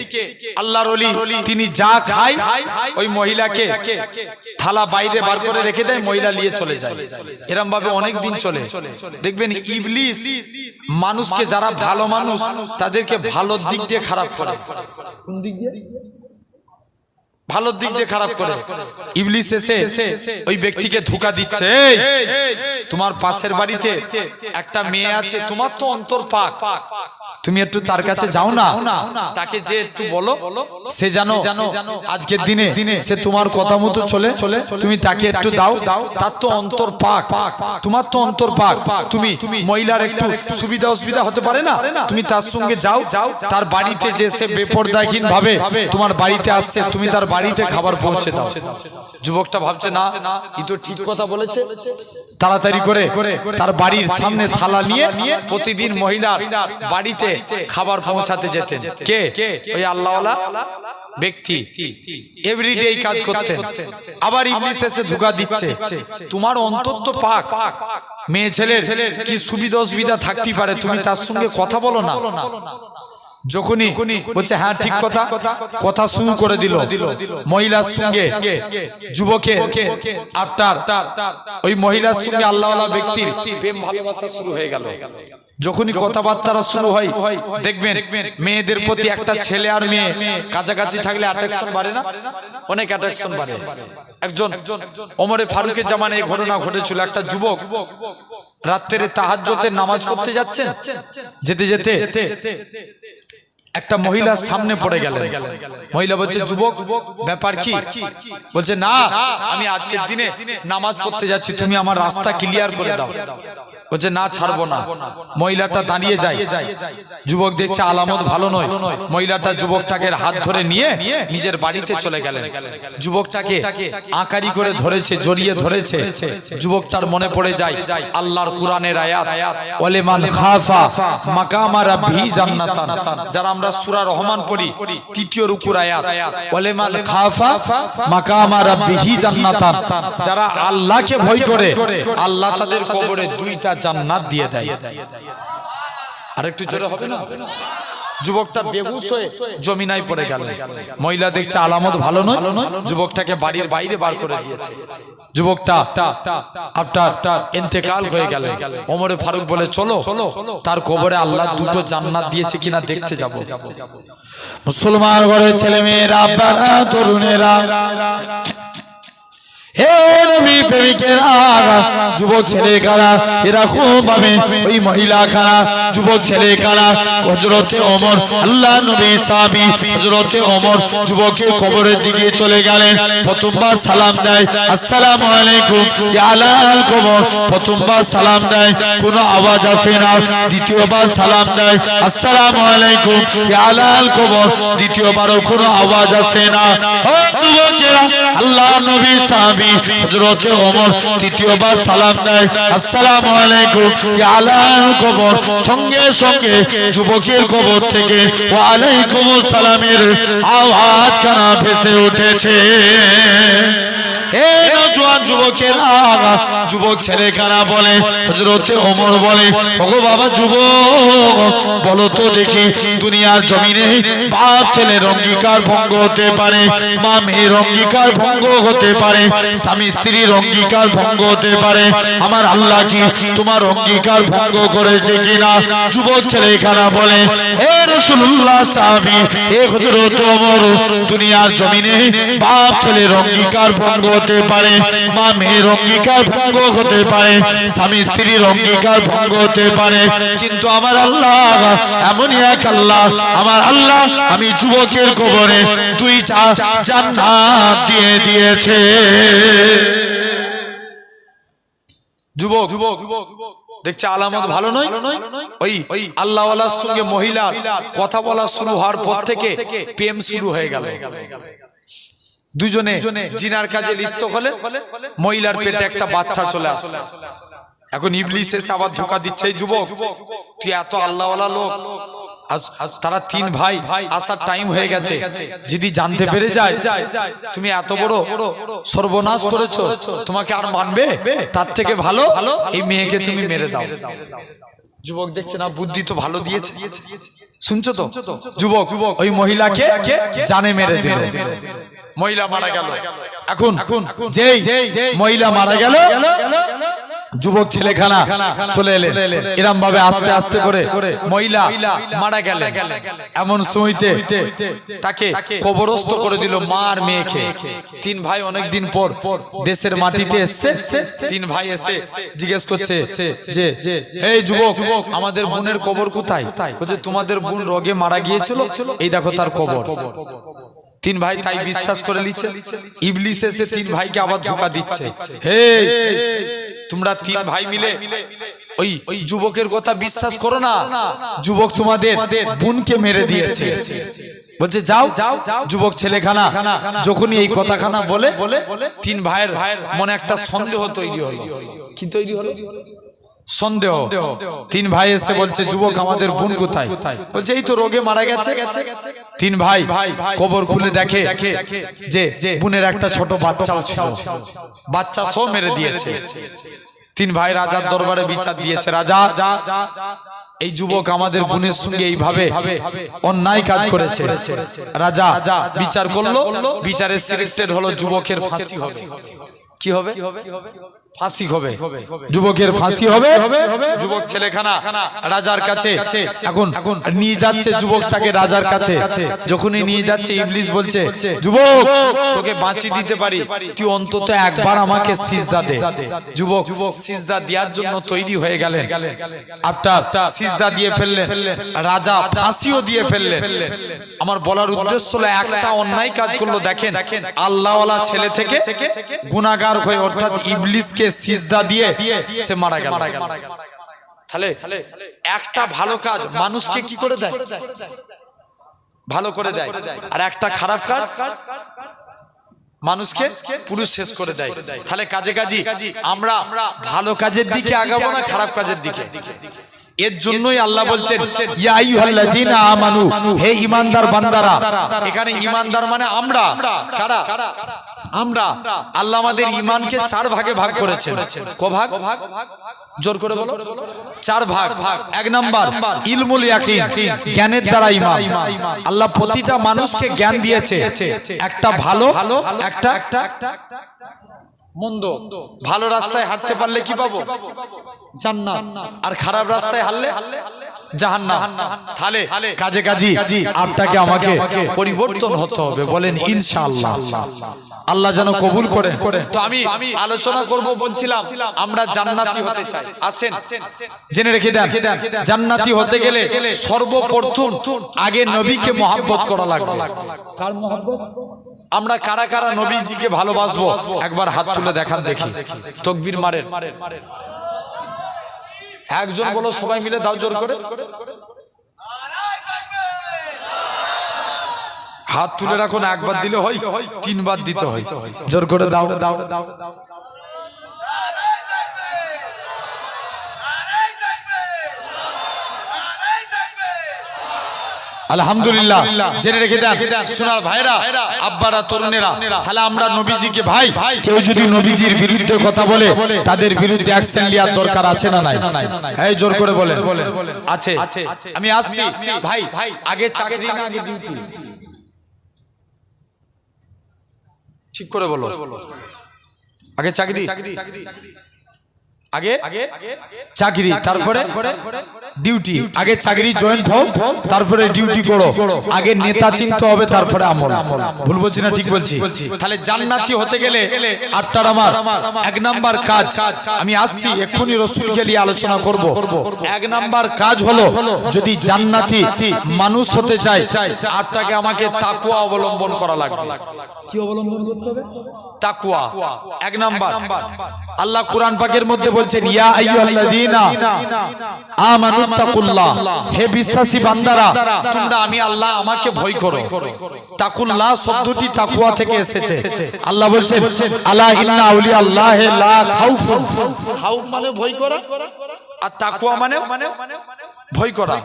আল্লাহর ওলি তিনি যা খায় ওই মহিলাকে থালা বাইরে বার করে রেখে দেয়, মহিলা নিয়ে চলে যায়। এরকম ভাবে অনেক দিন চলে। দেখবেন ইবলিস মানুষকে, যারা ভালো মানুষ তাদেরকে ভালো দিক দিয়ে খারাপ করে। কোন দিক দিয়ে? ভালোর দিক দিয়ে খারাপ করে। ইবলিস এসে ওই ব্যক্তিকে ধোঁকা দিচ্ছে, তোমার পাশের বাড়িতে একটা মেয়ে আছে, তোমার তো অন্তর পাক, তুমি একটু তার কাছে যাও না, তাকে যে একটু বলো, সে জানো আজকের দিনে সে তোমার কথা মতো চলে, তুমি তাকে একটু দাও, তার তো অন্তর পাক, তোমার তো অন্তর পাক, তুমি মহিলার একটু সুবিধা অসুবিধা হতে পারে না, তুমি তার সঙ্গে যাও, তার বাড়িতে যে সে বেপরদাহীন ভাবে তোমার বাড়িতে আসছে, তুমি তার বাড়িতে খাবার পৌঁছে দাও। যুবকটা ভাবছে না, ই তো ঠিক কথা বলেছে, তাড়াতাড়ি করে তার বাড়ির সামনে থালা নিয়ে প্রতিদিন মহিলার বাড়িতে খাবার পৌঁছাতে যেতেন। কে? ওই আল্লাহওয়ালা ব্যক্তি এভরিডে এই কাজ করতেন। আবার ইবলিস এসে ধোঁকা দিচ্ছে, তোমার অন্তর তো পাক, মেয়ে ছেলের কি সুবিধা অসুবিধা থাকতে পারে, তুমি তার সঙ্গে কথা বলো না। যখনই বলছে হ্যাঁ ঠিক কথা, কথা শুরু করে দিল মহিলার সঙ্গে যুবকের, আপনার ওই মহিলার সঙ্গে আল্লাহওয়ালা ব্যক্তির প্রেম ভালোবাসা শুরু হয়ে গেল। যখনই কথাবার্তা শুরু হয়, দেখবেন মেয়েদের প্রতি একটা ছেলে আর মেয়ে কাছাকাছি থাকলে অ্যাট্রাকশন বাড়ে না? অনেক অ্যাট্রাকশন বাড়ে। একজন ওমরে ফারুকের জামানায় এই ঘটনা ঘটেছিল। একটা যুবক রাত্রে তাহাজ্জুদের নামাজ পড়তে যাচ্ছেন, যেতে যেতে একটা মহিলার সামনে পড়ে গেলেন। মহিলা বলছে, যুবক ব্যাপার কি? বলছে, না আমি আজকের দিনে নামাজ পড়তে যাচ্ছি, তুমি আমার রাস্তা ক্লিয়ার করে দাও। বলছে, না ছাড়বো না। মহিলাটা দাঁড়িয়ে যায়, যুবক দেখছে আলামত ভালো নয়, মহিলাটা যুবকটাকে হাত ধরে নিয়ে নিজের বাড়িতে চলে গেলেন। যুবকটাকে আঁকারি করে ধরেছে, জড়িয়ে ধরেছে। যুবকটার মনে পড়ে যায় আল্লাহর কোরআনের আয়াত, ওয়ালিমান খাফা মাকামা রাব্বিহি জান্নাতান, যারা আমরা সূরা রহমান পড়ি, 3য় রুকুর আয়াত, ওয়ালিমান খাফা মাকামা রাব্বিহি জান্নাতান, যারা আল্লাহকে ভয় করে আল্লাহ তাদের কবরে 2টা জান্নাত দিয়ে দেয়। আরেকটু জোরে হবে না? যুবকটা বেহুশ হয়ে জমিনায় পড়ে গেল। মহিলা দেখছে আলামত ভালো নয়, যুবকটাকে বাড়ির বাইরে বার করে দিয়েছে। যুবকটা আপনার ইন্তেকাল হয়ে গেল। ওমরে ফারুক বলে, চলো তার কবরে আল্লাহ 2টো জান্নাত দিয়েছে কিনা দেখতে যাব। মুসলমান ঘরের ছেলে মেয়েরা, আব্বারা, তরুণেরা, হে নবী প্রেমিকেরা, যুবক ছেলে কারা, এরকম ভাবে ওই মহিলা কারা, যুবক ছেলে কারা, হযরতে ওমর, আল্লাহ নবী সাহাবী হযরতে ওমর যুবকের কবরের দিকে চলে গেলেন। প্রথমবার সালাম দেয়, আসসালামু আলাইকুম ইয়া আলাল কবর। প্রথমবার সালাম দেয়, কোনো আওয়াজ আসে না। দ্বিতীয়বার সালাম দেয়, আসসালামু আলাইকুম ইয়া আলাল কবর। দ্বিতীয়বারও কোনো আওয়াজ আসে না। ও যুবকেরা, আল্লাহ নবী সাহাবী হযরতে ওমর তৃতীয়বার সালাম দেয়, আসসালামু আলাইকুম ইয়া আলাল কবর। সঙ্গে সঙ্গে যুবকের কবর থেকে ওয়া আলাইকুমুস সালামের আওয়াজ কানা ভেসে উঠেছে। এই নওজোয়ান যুবকেরা, যুবক ছেলে কানা বলে, হযরতে ওমর বলে, ওগো বাবা যুবক, বলো তো দেখি, দুনিয়ার জমিনে বাপ ছেলের অঙ্গীকার ভঙ্গ হতে পারে, মা মেয়ের অঙ্গীকার ভঙ্গ হতে পারে, স্বামী স্ত্রীর অঙ্গীকার ভঙ্গ হতে পারে, আমার আল্লাহ কি তোমার অঙ্গীকার ভঙ্গ করেছে কিনা? যুবক ছেলে কানা বলে, হে রাসূলুল্লাহ সাহাবী, হে হযরতে ওমর, দুনিয়ার জমিনে বাপ ছেলের অঙ্গীকার ভঙ্গ হতে পারে, মা মেয়ের অঙ্গীকার ভঙ্গ হতে পারে, স্বামী স্ত্রীর অঙ্গীকার ভঙ্গ হতে পারে, কিন্তু আমার আল্লাহ এমনই এক আল্লাহ, আমার আল্লাহ আমি যুবকের কবরে 2টা জান্নাত দিয়ে দিয়েছে। যুবক দেখছে আলামত ভালো নয়। ওই আল্লাহওয়ালার সঙ্গে মহিলার কথা বলা শুরু হওয়ার পর থেকে প্রেম শুরু হয়ে গেল। দুজনে জিনার কাজে লিপ্ত হলে মহিলার পেটে একটা বাচ্চা চলে আসে। এখন ইবলিস এসে আবার ধোঁকা দিচ্ছে, এই যুবক তুই এত আল্লাহওয়ালা লোক, তারা 3 ভাই আসার টাইম হয়ে গেছে, যদি জানতে পেরে যায় তুমি এত বড় সর্বনাশ করেছো, তোমাকে আর মানবে? তার থেকে ভালো এই মেয়েকে তুমি মেরে দাও। যুবক দেখছে না, বুদ্ধি তো ভালো দিয়েছে, শুনছো তো? যুবক ওই মহিলাকে জানে মেরে দিল, মহিলা মারা গেল। এখন যেই মহিলা মারা গেল, যুবক ছেলেখানা চলে এলেন, এরম ভাবে আস্তে আস্তে করে মহিলা মারা গেলেন। এমন সময়তে তাকে কবরস্থ করে দিল মা আর মেয়েকে। 3 ভাই অনেকদিন পর দেশের মাটিতে এসছে। 3 ভাই এসে জিজ্ঞেস করছে যে এই যুবক, আমাদের বোনের কবর কোথায়? বলছে তোমাদের বোন রোগে মারা গিয়েছিল, এই দেখো তার কবর। 3 ভাই তাই বিশ্বাস করে নিচ্ছে। ইবলিস এসে 3 ভাইকে আবার ধোঁকা দিচ্ছে, হে তোমরা 3 ভাই মিলে ওই যুবকের কথা বিশ্বাস করো না, যুবক তোমাদের বোনকে মেরে দিয়েছে। বলছে যাও। যুবক ছেলেখানা যখনই এই কথাখানা বলে 3 ভাইয়ের মনে একটা সন্দেহ তৈরি হলো। কি তৈরি হলো? সন্দেহ। 3 ভাই এসে বলছে যুবক আমাদের বোন কোথায়? বলছে এই তো রোগে মারা গেছে। 3 ভাই কবর খুলে দেখে যে বোনের একটা ছোট বাচ্চাও ছিল, বাচ্চা সব মেরে দিয়েছে। 3 ভাই রাজার দরবারে বিচার দিয়েছে, রাজা এই যুবক আমাদের বোনের সঙ্গে এইভাবে অন্যায় কাজ করেছে। রাজা বিচার করলো, বিচারের সিলেক্টেড হলো যুবকের ফাঁসি হবে। কি হবে? ফাঁসি হবে, যুবকের ফাঁসি হবে। যুবক ছেলেখানা রাজার কাছে এখন নিয়ে যাচ্ছে যুবকটাকে রাজার কাছে। যখনই নিয়ে যাচ্ছে ইবলিস বলছে যুবক তোকে বাঁচিয়ে দিতে পারি, তুই অন্তত একবার আমাকে সিজদা দে। যুবক সিজদা দেওয়ার জন্য তৈরি হয়ে গেলেন। আফটার সিজদা দিয়ে ফেললেন, রাজা ফাঁসিও দিয়ে ফেললেন। আমার বলার উদ্দেশ্য হলো একটা অন্যায় কাজ করলো, দেখেন আল্লাহওয়ালা ছেলে থেকে গুনাহগার হয়ে অর্থাৎ ইবলিসকে সিজদা দিয়ে সে মারা গেল। তাহলে একটা ভালো কাজ মানুষকে কি করে দেয়? ভালো করে দেয়। আর একটা খারাপ কাজ মানুষকে পুরো শেষ করে দেয়। তাহলে কাজে কাজী আমরা ভালো কাজের দিকে আগাবো না খারাপ কাজের দিকে? এর জন্যই আল্লাহ বলছেন ইয়া আইয়ুহাল্লাযীনা আমানু, হে ঈমানদার বান্দারা। এখানে ঈমানদার মানে আমরা। কারা? আমরা। আল্লাহ আমাদের ঈমানকে 4 ভাগে ভাগ করেছেন। ক ভাগ? জোর করে বলো। 4 ভাগ। 1 নাম্বার ইলমুল ইয়াকিন, জ্ঞানের দ্বারা ঈমান। আল্লাহ প্রতিটা মানুষকে জ্ঞান দিয়েছে, একটা ভালো একটা মন্দ। ভালো রাস্তায় হাঁটতে পারলে কি পাবো? জান্নাত। আর খারাপ রাস্তায় হাঁটলে জাহান্নাম। তাহলে কাজে কাজী আপনাকে আমাকে পরিবর্তন হতে হবে, বলেন ইনশাআল্লাহ। আল্লাহ যেন কবুল করে। তো আমি আলোচনা করব বলছিলাম আমরা জান্নাতি হতে চাই। আসেন জেনে রেখে দেন, জান্নাতি হতে গেলে সর্বপ্রথম আগে নবীকে মহব্বত করা লাগবে। কার মহব্বত? আমরা কারা কারা নবীজিকে ভালোবাসবো একবার হাত তুলে দেখান দেখি। তাকবীর মারেন। একজন বলো, সবাই মিলে দাও জোর করে। হাত তুলে রাখুন, একবার দিলে হয়, তিনবার দিতে হয়। জোর করে দাও। আলহামদুলিল্লাহ। জেনে রেখে দেন সোনার ভাইরা, আব্বারা, তরুণেরা, তাহলে আমরা নবীজিকে ভাই, কেউ যদি নবীজির বিরুদ্ধে কথা বলে তাদের বিরুদ্ধে অ্যাকশন নেওয়ার দরকার আছে না নাই? এই জোর করে বলেন। আছে। আমি আসছি ভাই, আগে চাকরি না আগে ডিউটি? ঠিক করে বলো। আগে চাকরি, আগে চাকরি, তারপরে ডিউটি। আগে চাকরি জয়েন্ট হও, তারপরে ডিউটি করো। আগে নেতা চিনতে হবে, তারপরে আমল। ভুল বলছি না ঠিক বলছি? তাহলে জান্নাতি হতে গেলে আটটার আমার এক নাম্বার কাজ, আমি আসছি এক্ষুনি রসুলকে নিয়ে আলোচনা করব। এক নাম্বার কাজ হলো, যদি জান্নাতি মানুষ হতে চাই আটটাকে আমাকে তাকওয়া অবলম্বন করা লাগবে। কি অবলম্বন করতে হবে? তাকওয়া। এক নাম্বার, আল্লাহ কুরআন পাকের মধ্যে বলছেন, ইয়া আইয়ুহাল্লাযীনা আমানুত্তাকুল্লাহ, হে বিশ্বাসী বান্দারা তোমরা আমি আল্লাহ আমাকে ভয় করো। তাকুল্লাহ শব্দটি তাকওয়া থেকে এসেছে। আল্লাহ বলছেন, আলা ইন্না আউলিয়া আল্লাহি লা খাউফুন, খাউফ মানে ভয় করা, আর তাকওয়া মানে ভয় করা।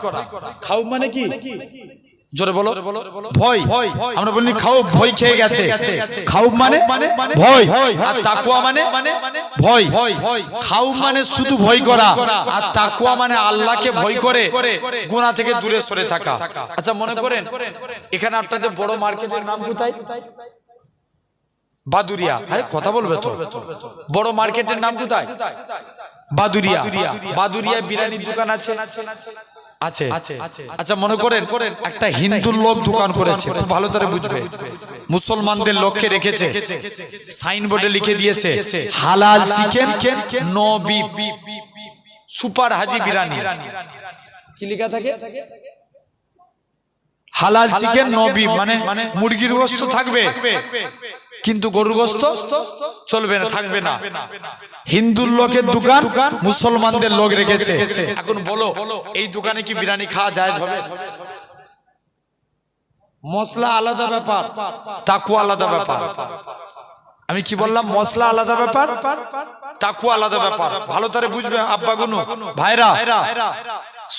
খাউফ মানে কি? জোরে বলো। ভয়। আমরা বলি খাউফ, ভয় খেয়ে গেছে। খাউফ মানে ভয়, আর তাকওয়া মানে ভয়। খাউফ মানে শুধু ভয় করা, আর তাকওয়া মানে আল্লাহকে ভয় করে গুনাহ থেকে দূরে সরে থাকা। আচ্ছা মনে করেন এখানে আপনাদের বড় মার্কেটের নাম কোথায়? বাদুরিয়া। আরে কথা বলবে তো। বড় মার্কেটের নাম কোথায়? বাদুরিয়া। বাদুরিয়া বিরিয়ানির দোকান আছে? আছে। আচ্ছা মনে করেন একটা হিন্দুর লোক দোকান করেছে, খুব ভালো করে বুঝবে, মুসলমানদের লোককে রেখেছে, সাইনবোর্ডে লিখে দিয়েছে হালাল চিকেন, নো বিফ, সুপার হাজি বিরিয়ানি। কি লেখা থাকে? হালাল চিকেন নো বিফ, মানে মুরগির গোশত থাকবে কিন্তু গরুর গোশত চলবে না, থাকবে না। হিন্দুর লোকের দোকান, মুসলমানদের লোক রেখেছে। এখন বলো এই দোকানে কি বিরিয়ানি খাওয়া যায় হবে? মশলা আলাদা ব্যাপার, তাকওয়া আলাদা ব্যাপার। আমি কি বললাম? মশলা আলাদা ব্যাপার, তাকওয়া আলাদা ব্যাপার। ভালো করে বুঝবে আব্বাগুনো ভাইরা।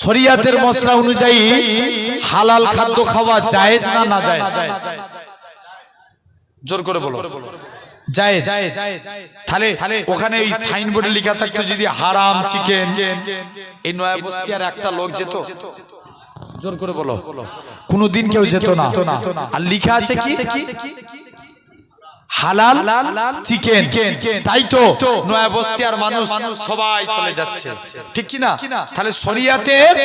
শরিয়াতের মশলা অনুযায়ী হালাল খাদ্য খাওয়া জায়েজ না না জায়েজ? জোর করে বলো। জায়েজ। তাহলে ওখানে ওই সাইনবোর্ডে লেখা থাকতো যদি হারাম চিকেন, এই নয়া বস্তির একটা লোক যেত? জোর করে বলো। কোনদিন কেউ যেত না। আর লেখা আছে কি? হালাল চিকেন। তাই তো নয়া বস্তির মানুষ সবাই চলে যাচ্ছে, ঠিক কি না? তাহলে শরিয়াতের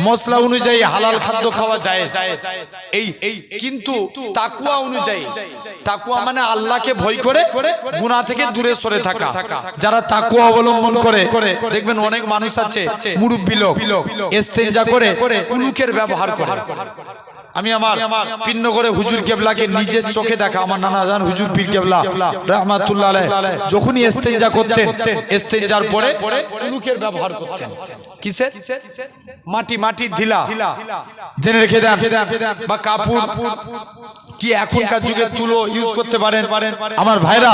মশলা অনুযায়ী হালাল খাদ্য খাওয়া যায়। এই কিন্তু তাকওয়া অনুযায়ী, তাকওয়া মানে আল্লাহকে ভয় করে গুনাহ থেকে দূরে সরে থাকা। যারা তাকওয়া অবলম্বন করে দেখবেন অনেক মানুষ আছে মুরব্বি লোক ইস্তেঞ্জা করে কুলুকের ব্যবহার করে। আমি আমার পিন্ন করে হুজুর কেবলাকে নিজের চোখে দেখা, আমার নানা জান হুজুর পীর কেবলা রাহমাতুল্লাহ আলাইহি যখনই ইস্তেঞ্জা করতেন, ইস্তেঞ্জার পরে কুলুকের ব্যবহার করতেন। কিসের? মাটির ঢিলা। জেনে রেখে দেন। বা কাপড় কি এখনকার যুগে তুলো ইউজ করতে পারেন আমার ভাইরা।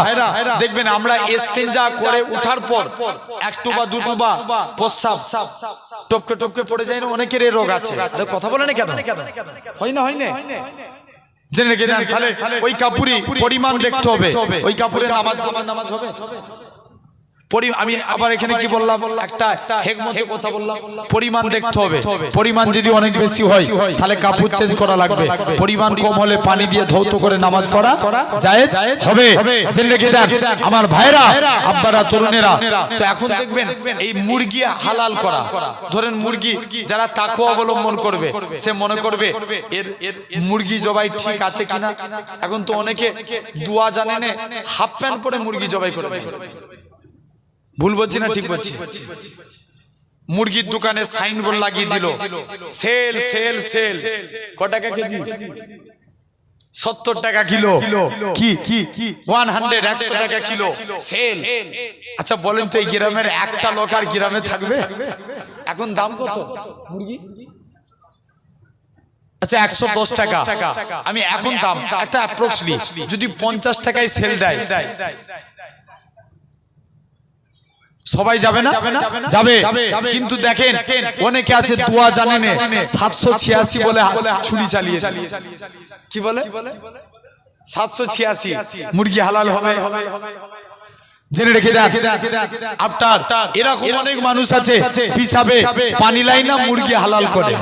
দেখবেন আমরা ইস্তেঞ্জা করে ওঠার পর একটু বা দুটো বা প্রস্রাব টপকে টপকে পড়ে যায় না? অনেকের এই রোগ আছে। কথা বলে না কেন? হয় না? জেনে রেখে দেন। তাহলে ওই কাপড়ই পরিমাণ দেখতে হবে। ওই কাপড়ে নামাজ হবে? আমি আবার এখানে কি বললাম, একটা হেকমতে কথা বললাম, পরিমাণ দেখতে হবে। পরিমাণ যদি অনেক বেশি হয় তাহলে কাপড় চেঞ্জ করা লাগবে, পরিমাণ কম হলে পানি দিয়ে ধৌত করে নামাজ পড়া জায়েজ হবে। জেনে রেখে দেন আমার ভাইরা, আব্বারা, তরুণেরা। তো এখন দেখবেন এই মুরগি হালাল করা, ধরেন মুরগি যারা তাকওয়া অবলম্বন করবে সে মনে করবে এর মুরগি জবাই ঠিক আছে কিনা। এখন তো অনেকে দুয়া জানে না, হাফ প্যান্ট পরে মুরগি জবাই করে। ভুল বলছি না ঠিক বলছি? মুরগির দোকানে সাইনবোর্ড লাগিয়ে দিল, সেল সেল সেল। ক টাকা কেজি? 70 টাকা কিলো। কি 100 100 টাকা কিলো সেল। আচ্ছা বলেন তো এই গ্রামের একটা লোক আর গ্রামে থাকবে? এখন দাম কত মুরগি? আচ্ছা 110 টাকা। আমি এখন দাম একটা অ্যাপ্রক্সলি যদি 50 টাকায় সেল দেয়, সবাই যাবে না? যাবে। কিন্তু দেখেন অনেকে আছে দোয়া জানে না, 786 বলে ছুরি চালিয়ে। কি বলে? 786 মুরগি হালাল হবে। জেনে রেখে দেন আপনার, এরকম অনেক মানুষ আছে পিছাবে পানি লাই না মুরগি হালাল করে।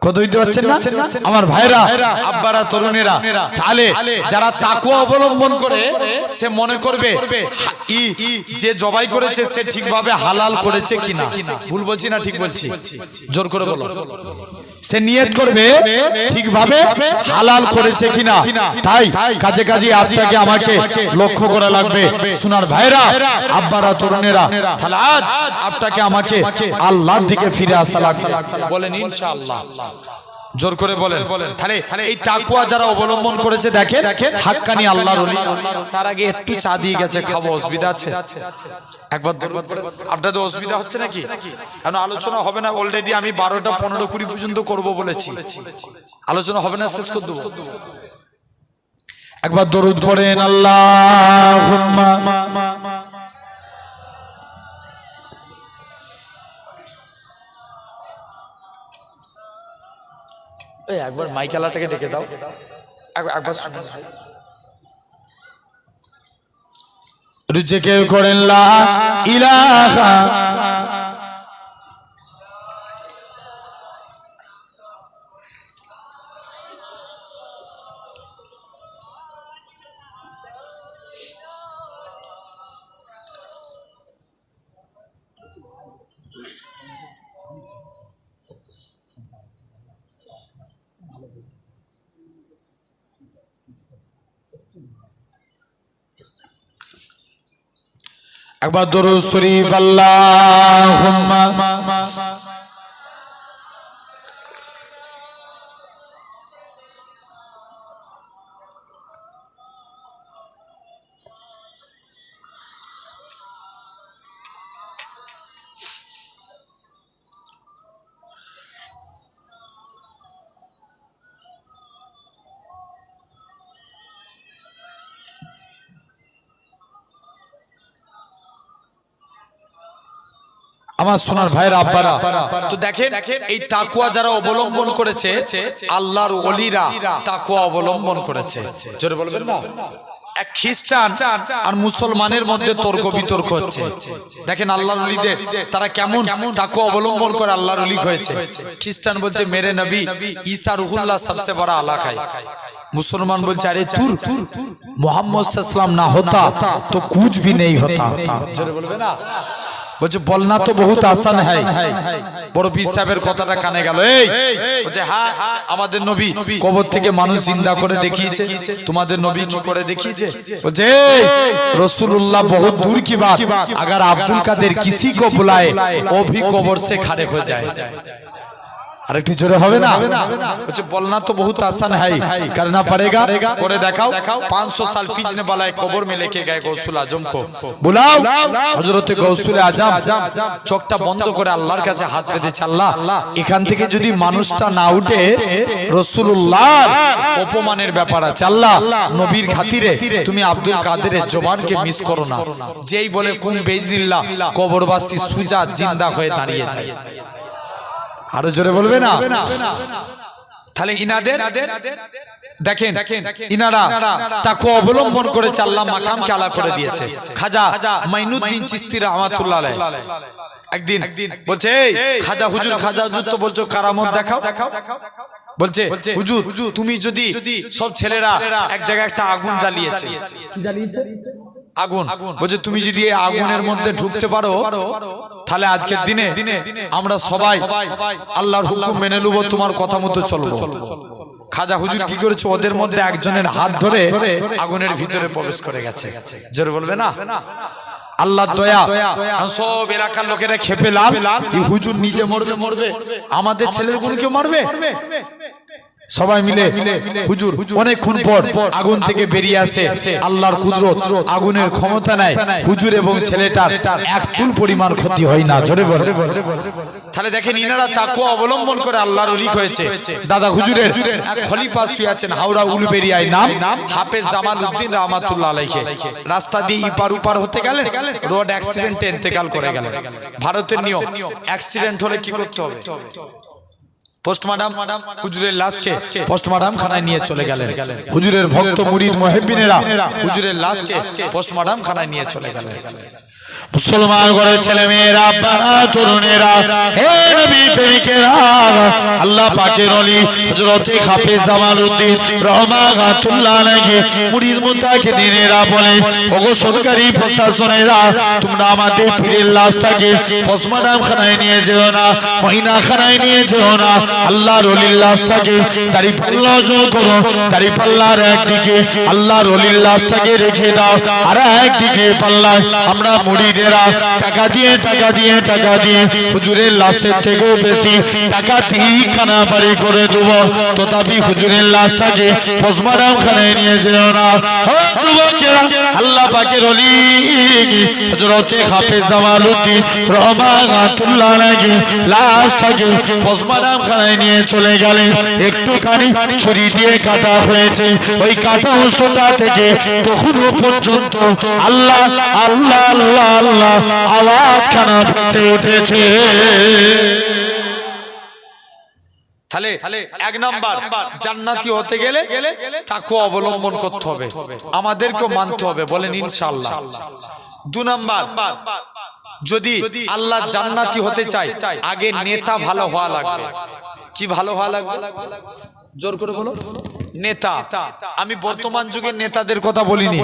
কত দিতে পারছেন না আমার ভাইরা, আব্বারা, তরুণেরা? তাহলে যারা তাকওয়া অবলম্বন করে সে মনে করবে যে জবাই করেছে সে ঠিকভাবে হালাল করেছে কিনা। ভুল বলছি না ঠিক বলছি? জোর করে বলো। সে নিয়ত করবে ঠিকভাবে হালাল করেছে কিনা। তাই কাজে কাজে আপনাকে আমাকে লক্ষ্য করা লাগবে সোনার ভাইরা, আব্বারা, তরুণেরা। তাহলে আজ আপনাকে আমাকে আল্লাহর দিকে ফিরে আসা লাগবে। বলেন ইনশাআল্লাহ। জোর করে বলেন। তাহলে এই তাকওয়া যারা অবলম্বন করেছে দেখেন হাক্কানি আল্লাহর ওলি। তার আগে একটু চা দিয়ে গেছে, খাবো, অসুবিধা আছে? একবার আপনাদের অসুবিধা হচ্ছে নাকি? কারণ আলোচনা হবে না, অলরেডি আমি 12টা 15 20 পর্যন্ত করব বলেছি। আলোচনা হবে না, শেষ করে দেবো। একবার দরুদ পড়েন আল্লাহুম্মা। একবার মাইকালাটাকে ডেকে দাও, একবার রুজে কেউ করেন লা ইলাহা একবার দরুদ শরীফ আল্লাহুম্মা। আমার সোনার ভাইয়ের আব্বারা, তো দেখেন এই তাকওয়া যারা অবলম্বন করেছে, আল্লাহর ওলিরা তাকওয়া অবলম্বন করেছে। জোরে বলবেন না? এক খ্রিস্টান আর মুসলমানের মধ্যে তর্ক বিতর্ক হচ্ছে। দেখেন আল্লাহর ওলিদের তারা কেমন তাকওয়া অবলম্বন করে আল্লাহর ওলি হয়েছে। খ্রিস্টান বলছে মেরে নবী ঈসা রুহুল্লাহ সবসে বড় আলা খায়। मुसलमान बोलते अरे तुर मोहम्मद सल्लल्लाहु ना होता तो कुछ भी नहीं होता। बोलबे ना বলছে বলনা তো বহুত আসান है। বড় পীর সাহেবের কথাটা কানে গেল। এই বলছে হ্যাঁ আমাদের নবী কবর থেকে মানুষ জিন্দা করে দেখিয়েছে, তোমাদের নবী কি করে দেখিয়েছে? বলছে रसूलुल्लाह बहुत दूर की बात, अगर अब्दुल कादिर किसी को बुलाए वो भी कब्र से खड़े हो जाए। আরেকটু জোরে হবে না? বলছে বলনা তো বহুত आसान है, करना पड़ेगा, করে দেখাও। 500 साल पीछे वाला कब्र में लेके गए गौसुल आजम को, बुलाओ হযরত গৌসুল আজম। চোখটা বন্ধ করে আল্লাহর কাছে হাত পেতেছে, আল্লাহ এখান থেকে যদি মানুষটা না উঠে রাসূলুল্লাহর অপমানের ব্যাপার আছে, আল্লাহ নবীর খাতিরে তুমি আব্দুল কাদেরের জবানকে মিস করো না। যেই বলে কুম বেজনিল্লাহ কবরবাসী সুজা জিন্দা হয়ে দাঁড়িয়ে যায়। আরো জোরে বলবে না? তাহলে ইনাদের দেখেন ইনারা তাকে অবলম্বন করে আল্লাহ মাকামকে আলা করে দিয়েছে। খাজা মাইনুদ্দিন চিশতি রাহমাতুল্লাহ আলাইহি একদিন বলছে, এই খাজা হুজুর তো বলছো কারামত দেখাও। বলছে, হুজুর তুমি যদি সব ছেলেরা এক জায়গায় একটা আগুন জ্বালিয়েছে, আগুন বলছে তুমি যদি এই আগুনের মধ্যে ঢুকতে পারো তাহলে আজকের দিনে আমরা সবাই আল্লাহর হুকুম মেনে নেব, তোমার কথা মতো চলবো। খাজা হুজুর কি করেছে, ওদের মধ্যে একজনের হাত ধরে আগুনের ভিতরে প্রবেশ করে গেছে। জোরে বলবে না আল্লাহর দয়া। সব এলাকার লোকেরা খেপে লাল, এই হুজুর নিজে মরবে আমাদের ছেলেগুলোকে মারবে। সবাই মিলে হুজুর অনেকক্ষণ পর আগুন থেকে বেরিয়ে আসে। আল্লাহর কুদরত, আগুনের ক্ষমতা নাই, হুজুর এবং ছেলেটার এক চুল পরিমাণ ক্ষতি হয় না। জোরে বলে। তাহলে দেখেন ইনারা তাকওয়া অবলম্বন করে আল্লাহর ওলি হয়েছে। দাদা হুজুরের এক খলিফা শুয়ে আছেন হাওড়া উলুবেরিয়ায়, নাম হাফেজ জামাল উদ্দিন রাহমাতুল্লাহ আলাইহি। রাস্তা দিয়ে ইপার উপার হতে গেলেন, রোড অ্যাক্সিডেন্টে ইন্তেকাল করে গেলেন। ভারতের নিয়ম, অ্যাক্সিডেন্ট হলে কি করতে হবে? পোস্টমার্টম, হুজুরের লাশকে পোস্টমার্টম খানায় নিয়ে চলে গেলেন। হুজুরের ভক্ত মুরিদ মুহিব্বিনেরা হুজুরের লাশকে পোস্টমার্টম খানায় নিয়ে চলে গেলেন। মুসলমান ঘরের ছেলে মেয়েরা, আব্বারা, তরুণেরা, হে নবী প্রেমিকেরা, আল্লাহ পাকের ওলি হযরত হাফেজ জামাল উদ্দিন রাহমাতুল্লাহ আলাইহি মুরিদ মুতাকিদিনেরা বলে, ওগো সরকারি প্রশাসনেরা, তোমরা আমাদের পীরের লাশটাকে পোস্টমার্টম খানায় নিয়ে যেও না, মহিনা খানায় নিয়ে যেও না। আল্লাহর ওলির লাশটাকে দাড়ি পাল্লা জোর করো, দাড়ি পাল্লার একদিকে আল্লাহর ওলির লাশটাকে রেখে দাও, আর একদিকে পাল্লায় আমরা মুরিদ টাকা দিয়ে হুজুরের লাশের থেকেও বেশি টাকা ঠিকানা বাড়ি করে দেব, তথাপি হুজুরের লাশটাকে পোস্টমার্টম খানায় নিয়ে যেও না। আল্লাহ পাকের ওলি হযরত হাফেজ জামাল উদ্দিন রাহমাতুল্লাহ আলাইহি লাশটাকে পোস্টমার্টম খানায় নিয়ে চলে গেলেন। একটুখানি ছুরি দিয়ে কাটা হয়েছে, ওই কাটা অংশটা থেকে তখনও পর্যন্ত আল্লাহ আল্লাহ আল্লাহ আল্লাহ আওয়াজ খানা ভেসে উঠেছে। তাহলে এক নাম্বার, জান্নাতি হতে গেলে তাকওয়া অবলম্বন করতে হবে, আমাদেরকে মানতে হবে, বলেন ইনশাআল্লাহ। 2 নাম্বার, যদি আল্লাহ জান্নাতি হতে চায় আগে নেতা ভালো হওয়া লাগবে। কি ভালো হওয়া লাগবে? জোর করে বলো। নেতা। আমি বর্তমান যুগের নেতাদের কথা বলিনি,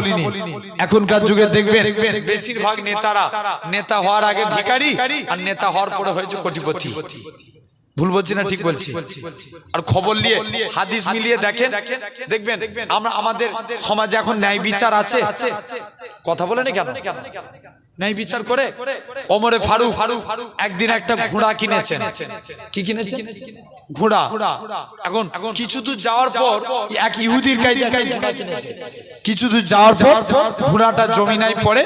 এখনকার যুগে দেখবেন বেশিরভাগ নেতারা নেতা হওয়ার আগে ভিখারি, আর নেতা হওয়ার পরে হয়েছে কোটিপতি। ভুল বলছি না ঠিক বলছি? আর খবর নিয়ে হাদিস মিলিয়ে দেখবেন আমরা আমাদের সমাজে এখন ন্যায় বিচার আছে। কথা বলেন কেন? ন্যায় বিচার করে। ওমরে ফারুক একদিন একটা ঘোড়া কিনেছেন। কি কিনেছেন? ঘোড়া। এখন কিছু দূর যাওয়ার পর এক ইহুদির কাছে ঘোড়া কিনেছে। কিছু দূর যাওয়ার পর ঘোড়াটা জমিনায় পড়ে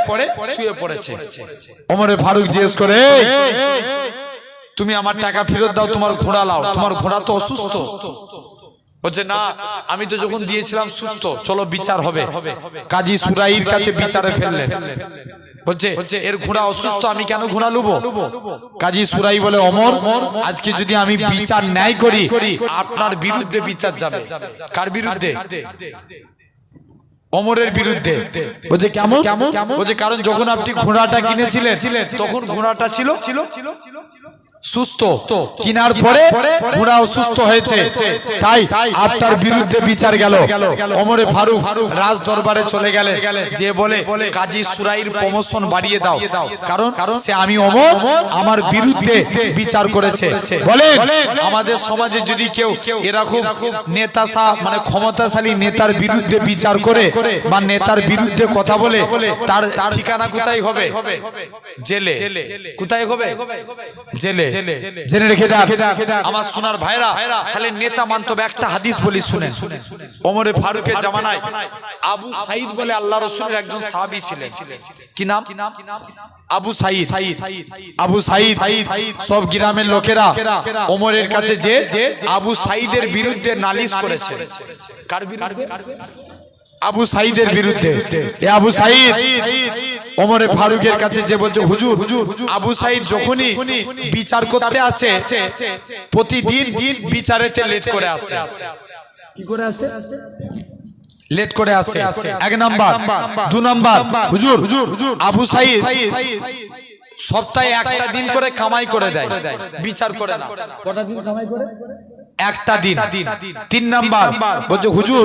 শুয়ে পড়েছে। ওমরে ফারুক জিজ্ঞেস করে, তুমি আমার টাকা ফেরত দাও, তোমার ঘোড়া লাও, তোমার ঘোড়া তো অসুস্থ। বলছে, না আমি তো যখন দিয়েছিলাম সুস্থ, চলো বিচার হবে। কাজী সুরাইর কাছে বিচারে ফেললেন। বলছে, এর ঘোড়া অসুস্থ, আমি কেন ঘোড়া লুবো? কাজী সুরাই বলে, ওমর আজকে যদি আমি বিচার ন্যায় করি, আপনার বিরুদ্ধে বিচার যাবে। কার বিরুদ্ধে? ওমরের বিরুদ্ধে। বলছে কেমন? বলছে কারণ যখন আপনি ঘোড়াটা কিনেছিলেন তখন ঘোড়াটা ছিল সুস্থ, কিনার পরে ঘোড়া অসুস্থ হয়েছে, তাই আপনার বিরুদ্ধে বিচার গেল। ওমরে ফারুক রাজ দরবারে চলে গেলেন, যে বলে কাজী সুরাইর প্রমোশন বাড়িয়ে দাও, কারণ সে আমি ওমর আমার বিরুদ্ধে বিচার করেছে। বলে আমাদের সমাজে যদি কেউ এরকম নেতা মানে ক্ষমতাশালী নেতার বিরুদ্ধে বিচার করে বা নেতার বিরুদ্ধে কথা বলে, তার ঠিকানা কোথায় হবে? জেলে। কোথায় হবে? জেলে। জেনে রেখে দাও আমার সোনার ভাইরা। তাহলে নেতা মানতে হবে। একটা হাদিস বলি শুনেন। ওমরে ফারুকের জামানায় আবু সাঈদ বলে আল্লাহ রাসূলের একজন সাহাবী ছিলেন। কি নাম? আবু সাঈদ। আবু সাঈদ সব গ্রামের লোকেরা ওমরের কাছে যে আবু সাঈদের বিরুদ্ধে নালিশ করেছে। কার বিরুদ্ধে? আবু সাঈদের বিরুদ্ধে। এ আবু সাঈদ, ওমরে ফারুকের কাছে যে বলছে হুজুর আবু সাইদ যখনই বিচার করতে আসে প্রতিদিন বিচারেতে লেট করে আসে। কি করে আসে? লেট করে আসে। এক নাম্বার। দু নাম্বার, হুজুর আবু সাইদ সপ্তাহে একটা দিন করে কামাই করে দেয়, বিচার করে না। কটা দিন কামাই করে? একটা দিন। তিন নাম্বার বলছে হুজুর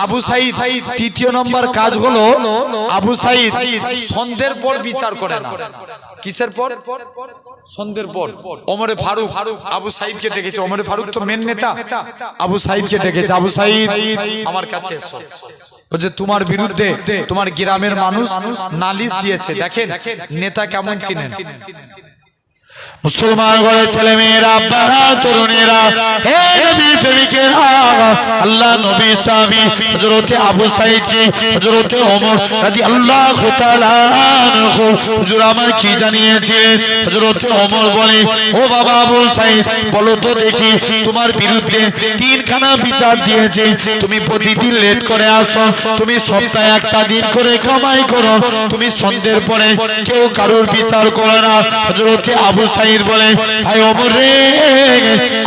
আবু সাইদ তৃতীয় নম্বর কাজ হলো আবু সাইদ সন্ধ্যের পর বিচার করে না। কিসের পর? সন্ধ্যের পর। ওমরে ফারুক আবু সাইদকে ডেকেছে। ওমরে ফারুক তো মেন নেতা। আবু সাইদকে ডেকেছে, আবু সাইদ আমার কাছে এসো। বলছে তোমার বিরুদ্ধে তোমার গ্রামের মানুষ নালিশ দিয়েছে, দেখেন নেতা কেমন চিনেন। মুসলমান ঘরের ছেলে মেয়েরা, আব্বারা, তরুণেরা, হে নবী প্রেমিকেরা, আল্লাহ নবী সাহাবী হযরতে আবু সাঈদ জি, হযরতে ওমর রাদিয়াল্লাহু তাআলা আনহু হুজুর আমার কি জানিয়েছিলেন? হযরতে ওমর বলে, ও বাবা আবু সাঈদ, বলো তো দেখি তোমার বিরুদ্ধে তিনখানা বিচার দিয়েছে, তুমি প্রতিদিন লেট করে আসো, তুমি সপ্তাহে একটা দিন করে কামাই করো, তুমি সন্ধ্যের পরে কেউ কারোর বিচার করো না। হযরতে আবু সাঈদ বলে, ভাই ওমর রে,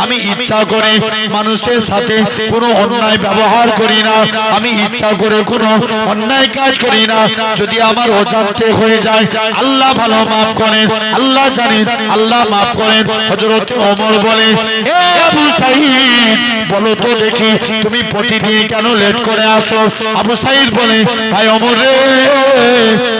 আমি ইচ্ছা করে মানুষের সাথে কোনো অন্যায় ব্যবহার করি না, আমি ইচ্ছা করে কোনো অন্যায় কাজ করি না। যদি আমার অজান্তে হয়ে যায় আল্লাহ ভালো মাফ করেন, আল্লাহ জানেন, আল্লাহ মাফ করেন। হযরত ওমর বলে, হে আবু সাঈদ, বলো তো দেখি তুমি প্রতিদিন কেন লেট করে আসো? আবু সাঈদ বলে, ভাই ওমর রে,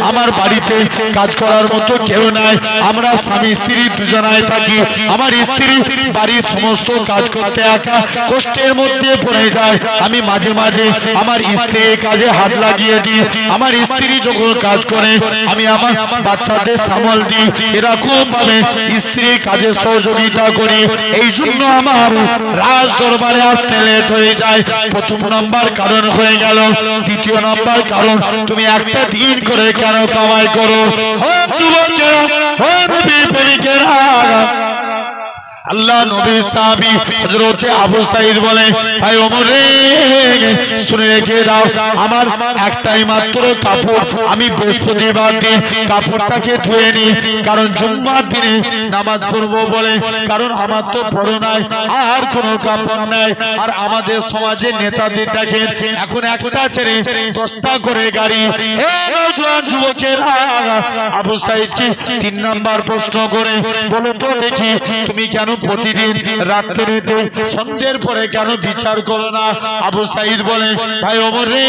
আমার বাড়িতে কাজ করার মতো কেউ নাই, আমরা স্বামী স্ত্রী দুজনায় থাকি, আমার স্ত্রী বাড়ির সমস্ত কাজ করতে একা কষ্টের মধ্যে পড়ে যায়, আমি মাঝে মাঝে আমার স্ত্রীর কাজে হাত লাগিয়ে দিই, আমার স্ত্রী যখন কাজ করে আমি আমার বাচ্চাদের সামাল দিই, এরকম ভাবে স্ত্রীর কাজে সহযোগিতা করি, এই জন্য আমার রাজ দরবারে আসতে লেট হয়ে যায়। প্রথম নাম্বার কারণ হয়ে গেল। দ্বিতীয় নাম্বার কারণ, তুমি একটা দিন করে কেন কামাই করো? ও যুবকেরা, ও নবী প্রেমিকেরা, আল্লাহ নবী সাহাবী হযরতে আবু সাঈদ বলে, ভাই ওমর রে, শুনে রেখে দাও, আমার একটাই মাত্র কাপড়, আমি বৃহস্পতিবার দিন কাপড়টাকে ধুয়ে নিই, কারণ জুম্মার দিনে নামাজ পড়বো বলে, কারণ আমার তো বড় নাই আর কোনো কাপড় নাই। আর আমাদের সমাজে নেতাদের দেখেন এখন একটা ছেড়ে 10টা করে গাড়ি। হে নওজোয়ান যুবকেরা, আবু সাঈদকে 3 নাম্বার প্রশ্ন করে, বলো তো দেখি তুমি কেন প্রতিদিন রাত্রিতে সন্ধ্যের পরে কেন বিচার করো না? আবু সাঈদ বলে, ভাই ওমর রে,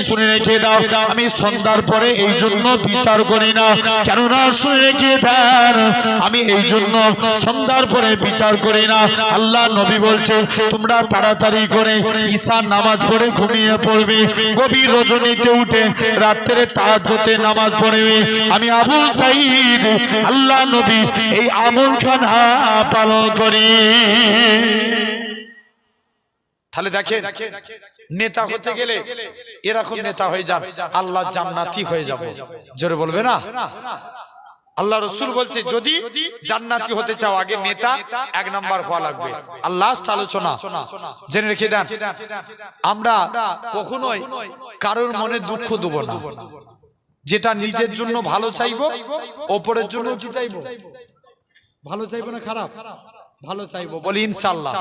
শুনে রেখে দাও, আমি সন্ধ্যার পরে এই জন্য বিচার করি না, কেননা শুনে রেখে দেন, আমি এই জন্য সন্ধ্যার পরে বিচার করি না। আল্লাহ নবী বলছে, তোমরা তাড়াতাড়ি করে ঈশার নামাজ পড়ে ঘুমিয়ে পড়বে, গভীর রজনীতে উঠে রাত্রে তাহাজ্জুদে নামাজ পড়বে। আমি আবু সাঈদ, আল্লাহ নবী এই আমলখানা পালন করি। তাহলে দেখেন নেতা হতে গেলে এরকম নেতা হয়ে যান, আল্লাহ জান্নাতি হয়ে যাব। জোরে বলবে না? আল্লাহ রাসূল বলছে, যদি জান্নাতি হতে চাও আগে নেতা 1 নাম্বার হওয়া লাগবে। আর লাস্ট আলোচনা জেনে রেখে দেন, আমরা কখনোই কারোর মনে দুঃখ দেব না। যেটা নিজের জন্য ভালো চাইবো, অপরের জন্য কি চাইবো? ভালো চাইবো না খারাপ? ভালো চাইবো, বলি ইনশাআল্লাহ।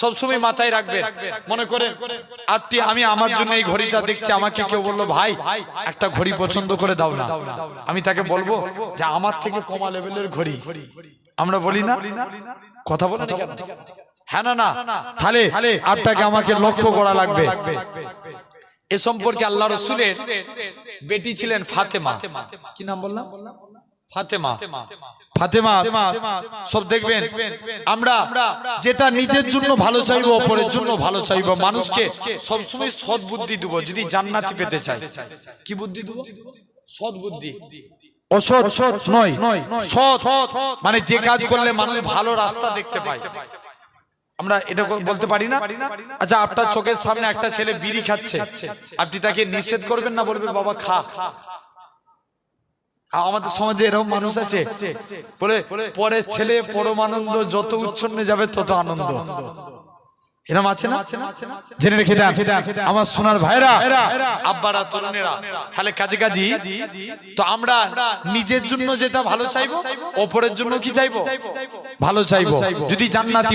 সবসময় মাথায় রাখবেন, মনে করেন আমি আমার জন্য এই ঘড়িটা দেখছি, আমাকে কেউ বললো ভাই একটা ঘড়ি পছন্দ করে দাও না, আমি তাকে বলবো যে আমার থেকে কমা লেভেলের ঘড়ি। আমরা বলি না? কথা বলেন কেন? হ্যাঁ না না? তাহলে আপনাকে আমাকে লক্ষ্য করা লাগবে। এ সম্পর্কে আল্লাহ রাসূলের বেটি ছিলেন ফাতেমা। কি নাম বললাম? ফাতেমা। ফাতেমা সব দেখবেন, আমরা যেটা নিজের জন্য ভালো চাইবো, অপরের জন্য ভালো চাইবো, মানুষকে সবসময় সৎ বুদ্ধি দেব যদি জান্নাতি পেতে চাই। কি বুদ্ধি দেব? সৎ বুদ্ধি। অসৎ নয়, সৎ মানে যে কাজ করলে মানুষ ভালো রাস্তা দেখতে পায়। আমরা এটা বলতে পারি না? আচ্ছা, আপনার চোখের সামনে একটা ছেলে বিড়ি খাচ্ছে, আপনি তাকে নিষেধ করবেন না? বলবেন বাবা খা। আমাদের সমাজে এরকম মানুষ আছে, বলে পরে ছেলে পরমানন্দ, যত উচ্ছন্নে যাবে তত আনন্দ। এরকম আছে না? জেনে রেখে দেন আমার সোনার ভাইরা, আব্বারা, তরুণেরা। তাহলে কাজী তো আমরা নিজের জন্য যেটা ভালো চাইবো, অপরের জন্য কি চাইবো? ভালো চাইবো। যদি জান্নাতি